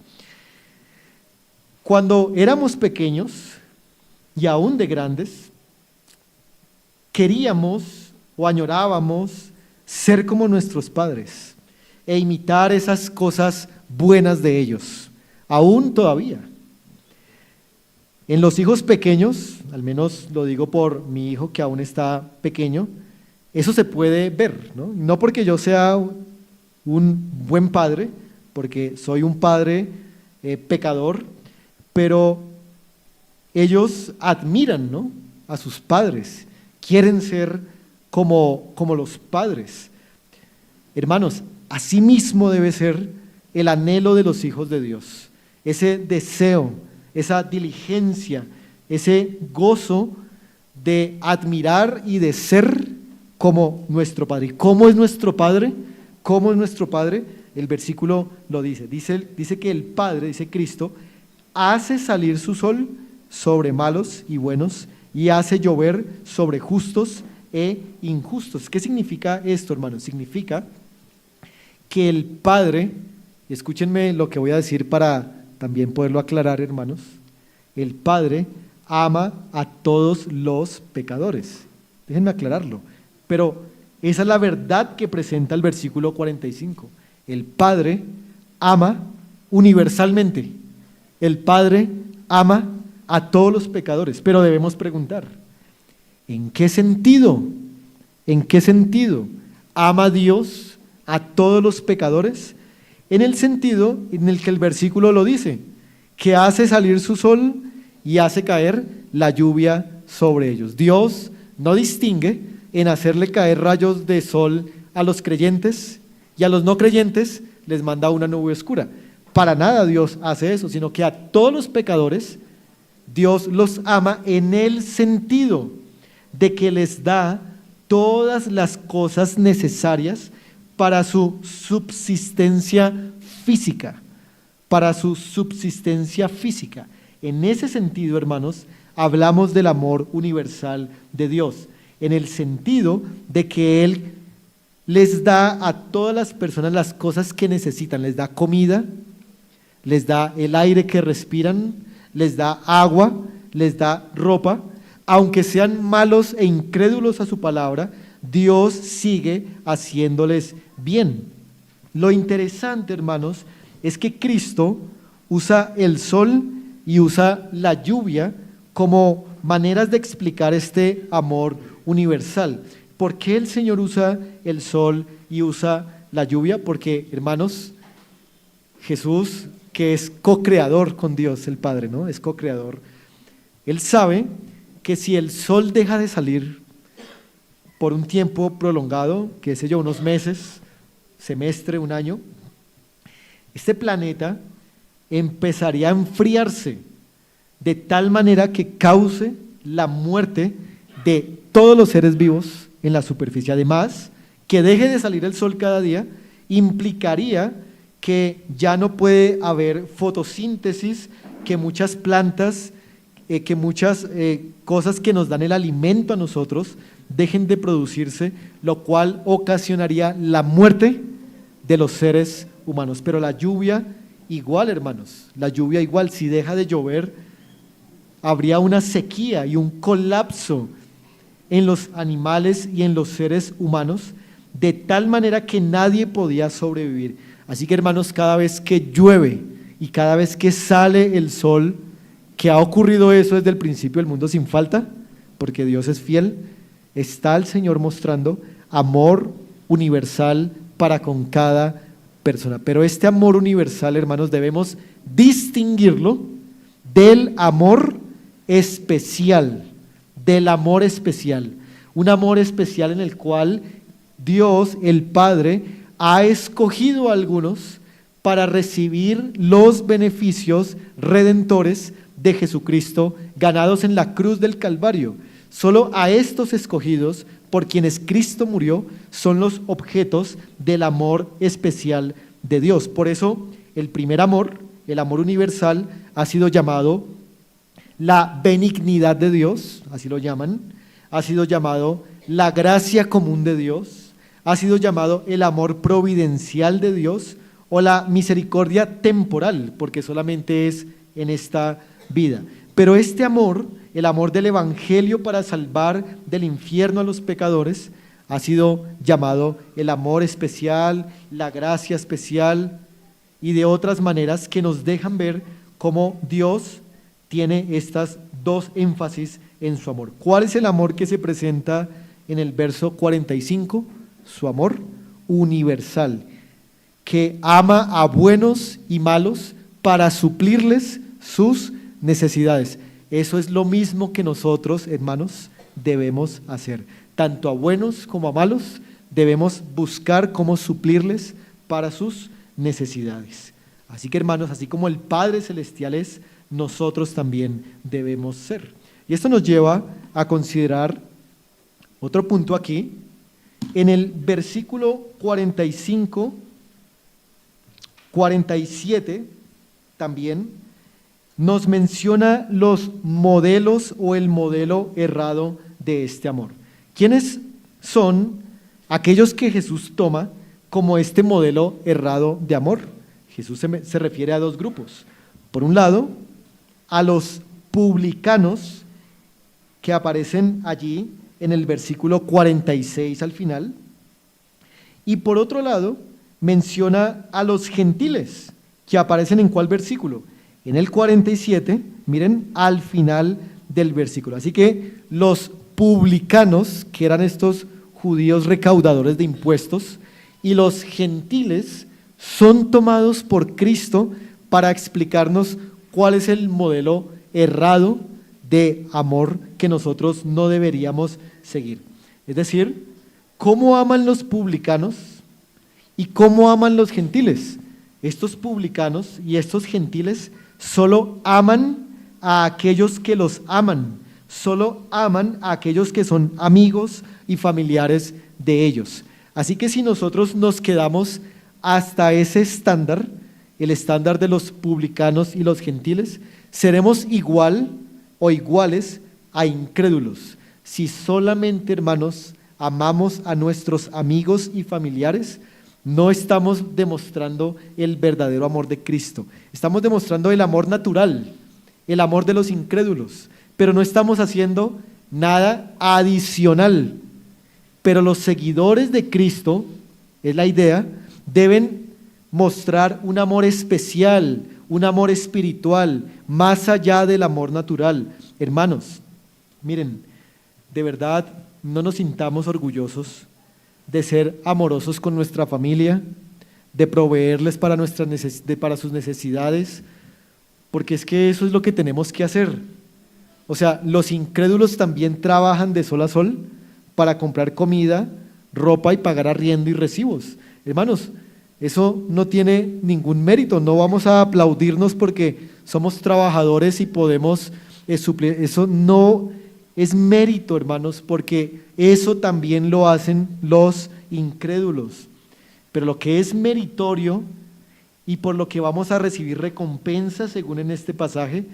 Cuando éramos pequeños y aún de grandes, queríamos o añorábamos ser como nuestros padres e imitar esas cosas buenas de ellos, aún todavía. En los hijos pequeños, al menos lo digo por mi hijo que aún está pequeño, eso se puede ver, ¿no? No porque yo sea un buen padre, porque soy un padre pecador, pero ellos admiran, ¿no?, a sus padres, quieren ser como los padres. Hermanos, así mismo debe ser el anhelo de los hijos de Dios, ese deseo, esa diligencia, ese gozo de admirar y de ser como nuestro Padre. ¿Cómo es nuestro Padre? ¿Cómo es nuestro Padre? El versículo lo dice. Dice que el Padre, dice Cristo, hace salir su sol sobre malos y buenos y hace llover sobre justos e injustos. ¿Qué significa esto, hermanos? Significa que el Padre, escúchenme lo que voy a decir para también poderlo aclarar, hermanos, el Padre ama a todos los pecadores. Déjenme aclararlo, pero esa es la verdad que presenta el versículo 45. El Padre ama universalmente. El Padre ama a todos los pecadores, pero debemos preguntar, ¿en qué sentido? ¿En qué sentido ama Dios a todos los pecadores? En el sentido en el que el versículo lo dice, que hace salir su sol y hace caer la lluvia sobre ellos. Dios no distingue en hacerle caer rayos de sol a los creyentes y a los no creyentes les manda una nube oscura. Para nada Dios hace eso, sino que a todos los pecadores Dios los ama en el sentido de que les da todas las cosas necesarias para su subsistencia física, para su subsistencia física. En ese sentido, hermanos, hablamos del amor universal de Dios, en el sentido de que Él les da a todas las personas las cosas que necesitan, les da comida, les da el aire que respiran, les da agua, les da ropa. Aunque sean malos e incrédulos a su palabra, Dios sigue haciéndoles bien. Lo interesante, hermanos, es que Cristo usa el sol y usa la lluvia como maneras de explicar este amor universal. ¿Por qué el Señor usa el sol y usa la lluvia? Porque, hermanos, Jesús, que es co-creador con Dios el Padre, ¿no? Es co-creador. Él sabe que si el sol deja de salir por un tiempo prolongado, qué sé yo, unos meses, semestre, un año, este planeta empezaría a enfriarse de tal manera que cause la muerte de todos los seres vivos en la superficie. Además, que deje de salir el sol cada día implicaría que ya no puede haber fotosíntesis, que muchas plantas, que muchas cosas que nos dan el alimento a nosotros dejen de producirse, lo cual ocasionaría la muerte de los seres humanos. Pero la lluvia igual, hermanos, la lluvia igual, si deja de llover, habría una sequía y un colapso en los animales y en los seres humanos, de tal manera que nadie podía sobrevivir. Así que, hermanos, cada vez que llueve y cada vez que sale el sol, que ha ocurrido eso desde el principio del mundo sin falta, porque Dios es fiel, está el Señor mostrando amor universal para con cada persona. Pero este amor universal, hermanos, debemos distinguirlo del amor especial, del amor especial. Un amor especial en el cual Dios, el Padre, ha escogido a algunos para recibir los beneficios redentores de Jesucristo ganados en la cruz del Calvario. Solo a estos escogidos por quienes Cristo murió son los objetos del amor especial de Dios. Por eso el primer amor, el amor universal, ha sido llamado la benignidad de Dios, así lo llaman, ha sido llamado la gracia común de Dios, ha sido llamado el amor providencial de Dios o la misericordia temporal, porque solamente es en esta vida. Pero este amor, el amor del Evangelio para salvar del infierno a los pecadores, ha sido llamado el amor especial, la gracia especial y de otras maneras que nos dejan ver cómo Dios tiene estas dos énfasis en su amor. ¿Cuál es el amor que se presenta en el verso 45? Su amor universal, que ama a buenos y malos para suplirles sus necesidades. Eso es lo mismo que nosotros, hermanos, debemos hacer. Tanto a buenos como a malos debemos buscar cómo suplirles para sus necesidades. Así que, hermanos, así como el Padre Celestial es, nosotros también debemos ser. Y esto nos lleva a considerar otro punto aquí. En el versículo 45, 47 también nos menciona los modelos o el modelo errado de este amor. ¿Quiénes son aquellos que Jesús toma como este modelo errado de amor? Jesús se refiere a dos grupos. Por un lado, a los publicanos que aparecen allí en el versículo 46 al final, y por otro lado, menciona a los gentiles, que aparecen ¿en cuál versículo? En el 47, miren, al final del versículo. Así que los publicanos, que eran estos judíos recaudadores de impuestos, y los gentiles son tomados por Cristo para explicarnos cuál es el modelo errado de amor que nosotros no deberíamos seguir. Es decir, ¿cómo aman los publicanos y cómo aman los gentiles? Estos publicanos y estos gentiles solo aman a aquellos que los aman, solo aman a aquellos que son amigos y familiares de ellos. Así que si nosotros nos quedamos hasta ese estándar, el estándar de los publicanos y los gentiles, seremos igual o iguales a incrédulos. Si solamente, hermanos, amamos a nuestros amigos y familiares, no estamos demostrando el verdadero amor de Cristo. Estamos demostrando el amor natural, el amor de los incrédulos, pero no estamos haciendo nada adicional. Pero los seguidores de Cristo, es la idea, deben mostrar un amor especial, un amor espiritual, más allá del amor natural. Hermanos, miren, de verdad no nos sintamos orgullosos de ser amorosos con nuestra familia, de proveerles para sus necesidades, porque es que eso es lo que tenemos que hacer. O sea, los incrédulos también trabajan de sol a sol para comprar comida, ropa y pagar arriendo y recibos. Hermanos, eso no tiene ningún mérito, no vamos a aplaudirnos porque somos trabajadores y podemos suplir. Eso no es mérito, hermanos, porque eso también lo hacen los incrédulos. Pero lo que es meritorio y por lo que vamos a recibir recompensa, según en este pasaje,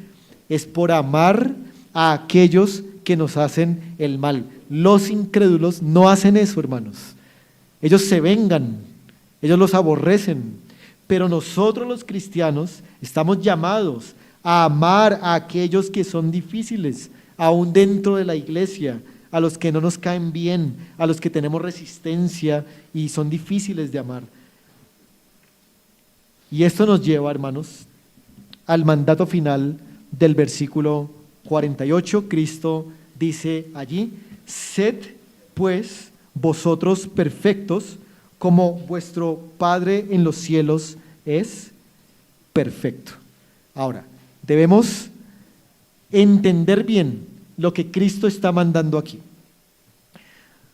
es por amar a aquellos que nos hacen el mal. Los incrédulos no hacen eso, hermanos. Ellos se vengan, ellos los aborrecen, pero nosotros los cristianos estamos llamados a amar a aquellos que son difíciles, aún dentro de la iglesia, a los que no nos caen bien, a los que tenemos resistencia y son difíciles de amar. Y esto nos lleva, hermanos, al mandato final del versículo 48. Cristo dice allí: sed pues vosotros perfectos, como vuestro Padre en los cielos es perfecto. Ahora, debemos entender bien lo que Cristo está mandando aquí.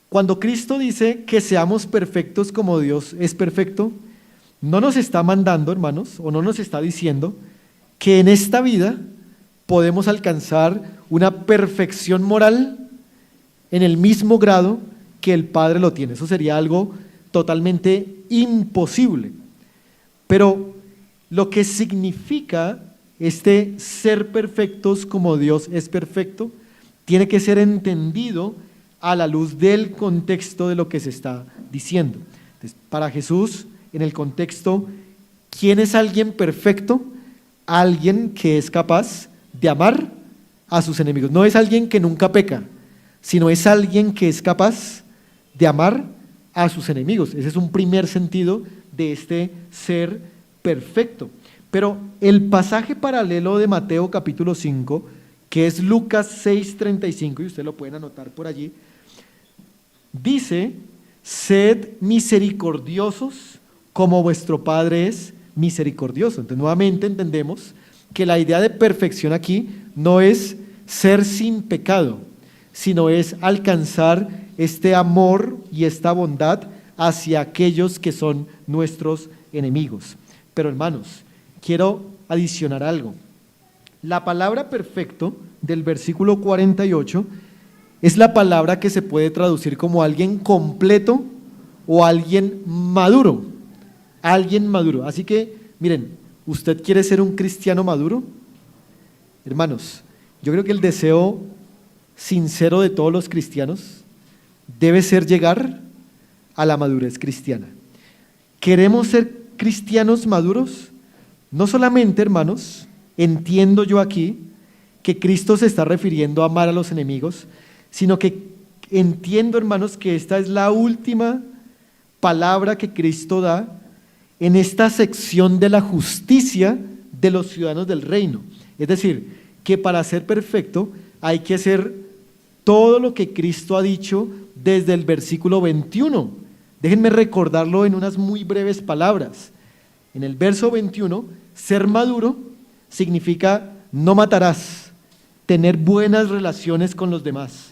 Cuando Cristo dice que seamos perfectos como Dios es perfecto, no nos está mandando, hermanos, o no nos está diciendo que en esta vida podemos alcanzar una perfección moral en el mismo grado que el Padre lo tiene. Eso sería algo totalmente imposible. Pero lo que significa este ser perfectos como Dios es perfecto, tiene que ser entendido a la luz del contexto de lo que se está diciendo. Entonces, para Jesús, en el contexto, ¿quién es alguien perfecto? Alguien que es capaz de amar a sus enemigos. No es alguien que nunca peca, sino es alguien que es capaz de amar a sus enemigos. Ese es un primer sentido de este ser perfecto. Pero el pasaje paralelo de Mateo capítulo 5, que es Lucas 6:35, y ustedes lo pueden anotar por allí, dice: sed misericordiosos como vuestro Padre es misericordioso. Entonces, nuevamente entendemos que la idea de perfección aquí no es ser sin pecado, sino es alcanzar este amor y esta bondad hacia aquellos que son nuestros enemigos. Pero hermanos, quiero adicionar algo. La palabra perfecto del versículo 48 es la palabra que se puede traducir como alguien completo o alguien maduro. Alguien maduro. Así que, miren, ¿usted quiere ser un cristiano maduro? Hermanos, yo creo que el deseo sincero de todos los cristianos debe ser llegar a la madurez cristiana. ¿Queremos ser cristianos maduros? No solamente, hermanos, entiendo yo aquí que Cristo se está refiriendo a amar a los enemigos, sino que entiendo, hermanos, que esta es la última palabra que Cristo da en esta sección de la justicia de los ciudadanos del reino. Es decir, que para ser perfecto hay que hacer todo lo que Cristo ha dicho desde el versículo 21. Déjenme recordarlo en unas muy breves palabras. En el verso 21, ser maduro significa no matarás, tener buenas relaciones con los demás.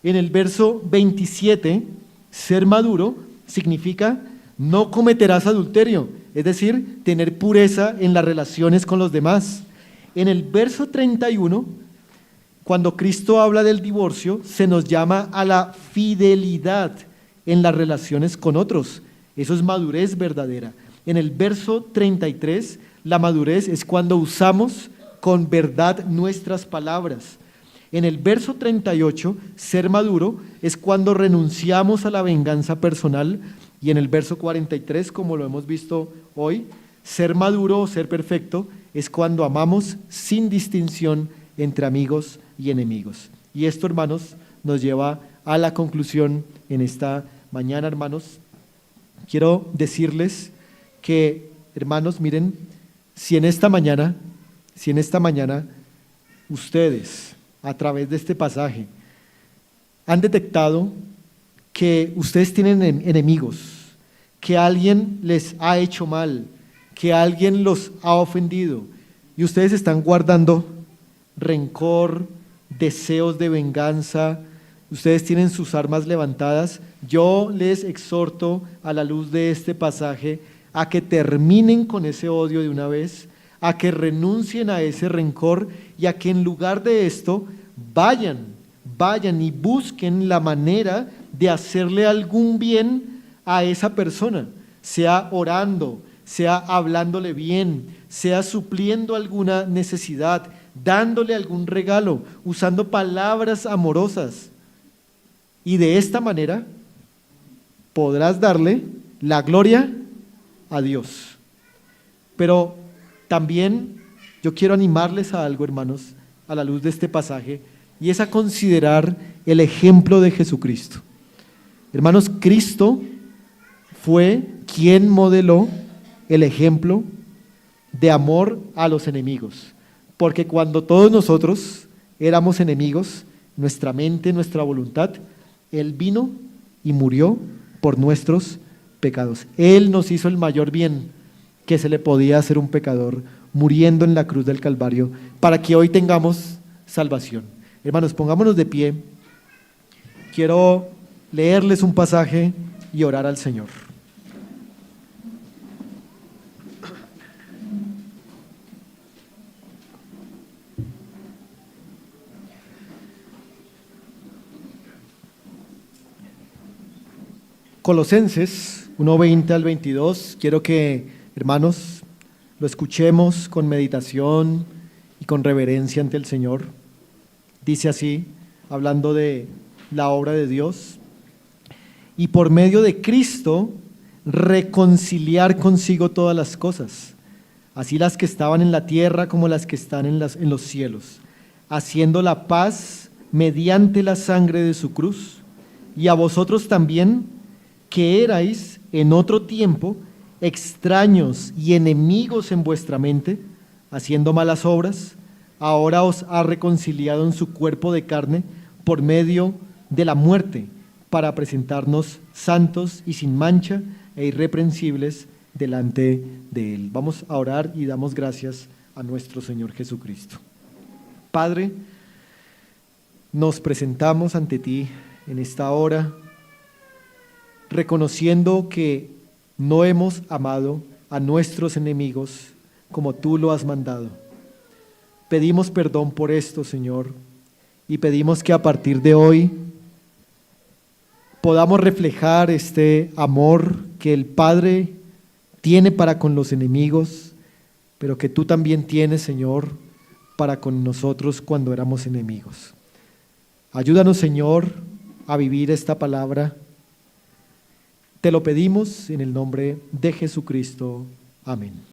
En el verso 27, ser maduro significa no cometerás adulterio, es decir, tener pureza en las relaciones con los demás. En el verso 31, cuando Cristo habla del divorcio, se nos llama a la fidelidad en las relaciones con otros. Eso es madurez verdadera. En el verso 33, la madurez es cuando usamos con verdad nuestras palabras. En el verso 38, ser maduro es cuando renunciamos a la venganza personal. Y en el verso 43, como lo hemos visto hoy, ser maduro o ser perfecto es cuando amamos sin distinción entre amigos y enemigos. Y esto, hermanos, nos lleva a la conclusión en esta mañana, hermanos. Quiero decirles que, hermanos, miren, si en esta mañana ustedes, a través de este pasaje, han detectado que ustedes tienen enemigos, que alguien les ha hecho mal, que alguien los ha ofendido, y ustedes están guardando rencor, deseos de venganza, ustedes tienen sus armas levantadas, yo les exhorto a la luz de este pasaje a que terminen con ese odio de una vez, a que renuncien a ese rencor y a que en lugar de esto vayan y busquen la manera de hacerle algún bien a esa persona, sea orando, sea hablándole bien, sea supliendo alguna necesidad, dándole algún regalo, usando palabras amorosas. Y de esta manera podrás darle la gloria a Dios. Pero también yo quiero animarles a algo, hermanos, a la luz de este pasaje, y es a considerar el ejemplo de Jesucristo. Hermanos, Cristo fue quien modeló el ejemplo de amor a los enemigos, porque cuando todos nosotros éramos enemigos, nuestra mente, nuestra voluntad, Él vino y murió por nuestros pecados. Él nos hizo el mayor bien que se le podía hacer a un pecador, muriendo en la cruz del Calvario, para que hoy tengamos salvación. Hermanos, pongámonos de pie. Quiero leerles un pasaje y orar al Señor. Colosenses 1:20 al 22, quiero que, hermanos, lo escuchemos con meditación y con reverencia ante el Señor. Dice así, hablando de la obra de Dios y por medio de Cristo reconciliar consigo todas las cosas, así las que estaban en la tierra como las que están en los cielos, haciendo la paz mediante la sangre de su cruz. Y a vosotros también, que erais en otro tiempo extraños y enemigos en vuestra mente, haciendo malas obras, ahora os ha reconciliado en su cuerpo de carne por medio de la muerte, para presentarnos santos y sin mancha e irreprensibles delante de Él. Vamos a orar y damos gracias a nuestro Señor Jesucristo. Padre, nos presentamos ante ti en esta hora, reconociendo que no hemos amado a nuestros enemigos como tú lo has mandado. Pedimos perdón por esto, Señor, y pedimos que a partir de hoy podamos reflejar este amor que el Padre tiene para con los enemigos, pero que tú también tienes, Señor, para con nosotros cuando éramos enemigos. Ayúdanos, Señor, a vivir esta palabra. Te lo pedimos en el nombre de Jesucristo. Amén.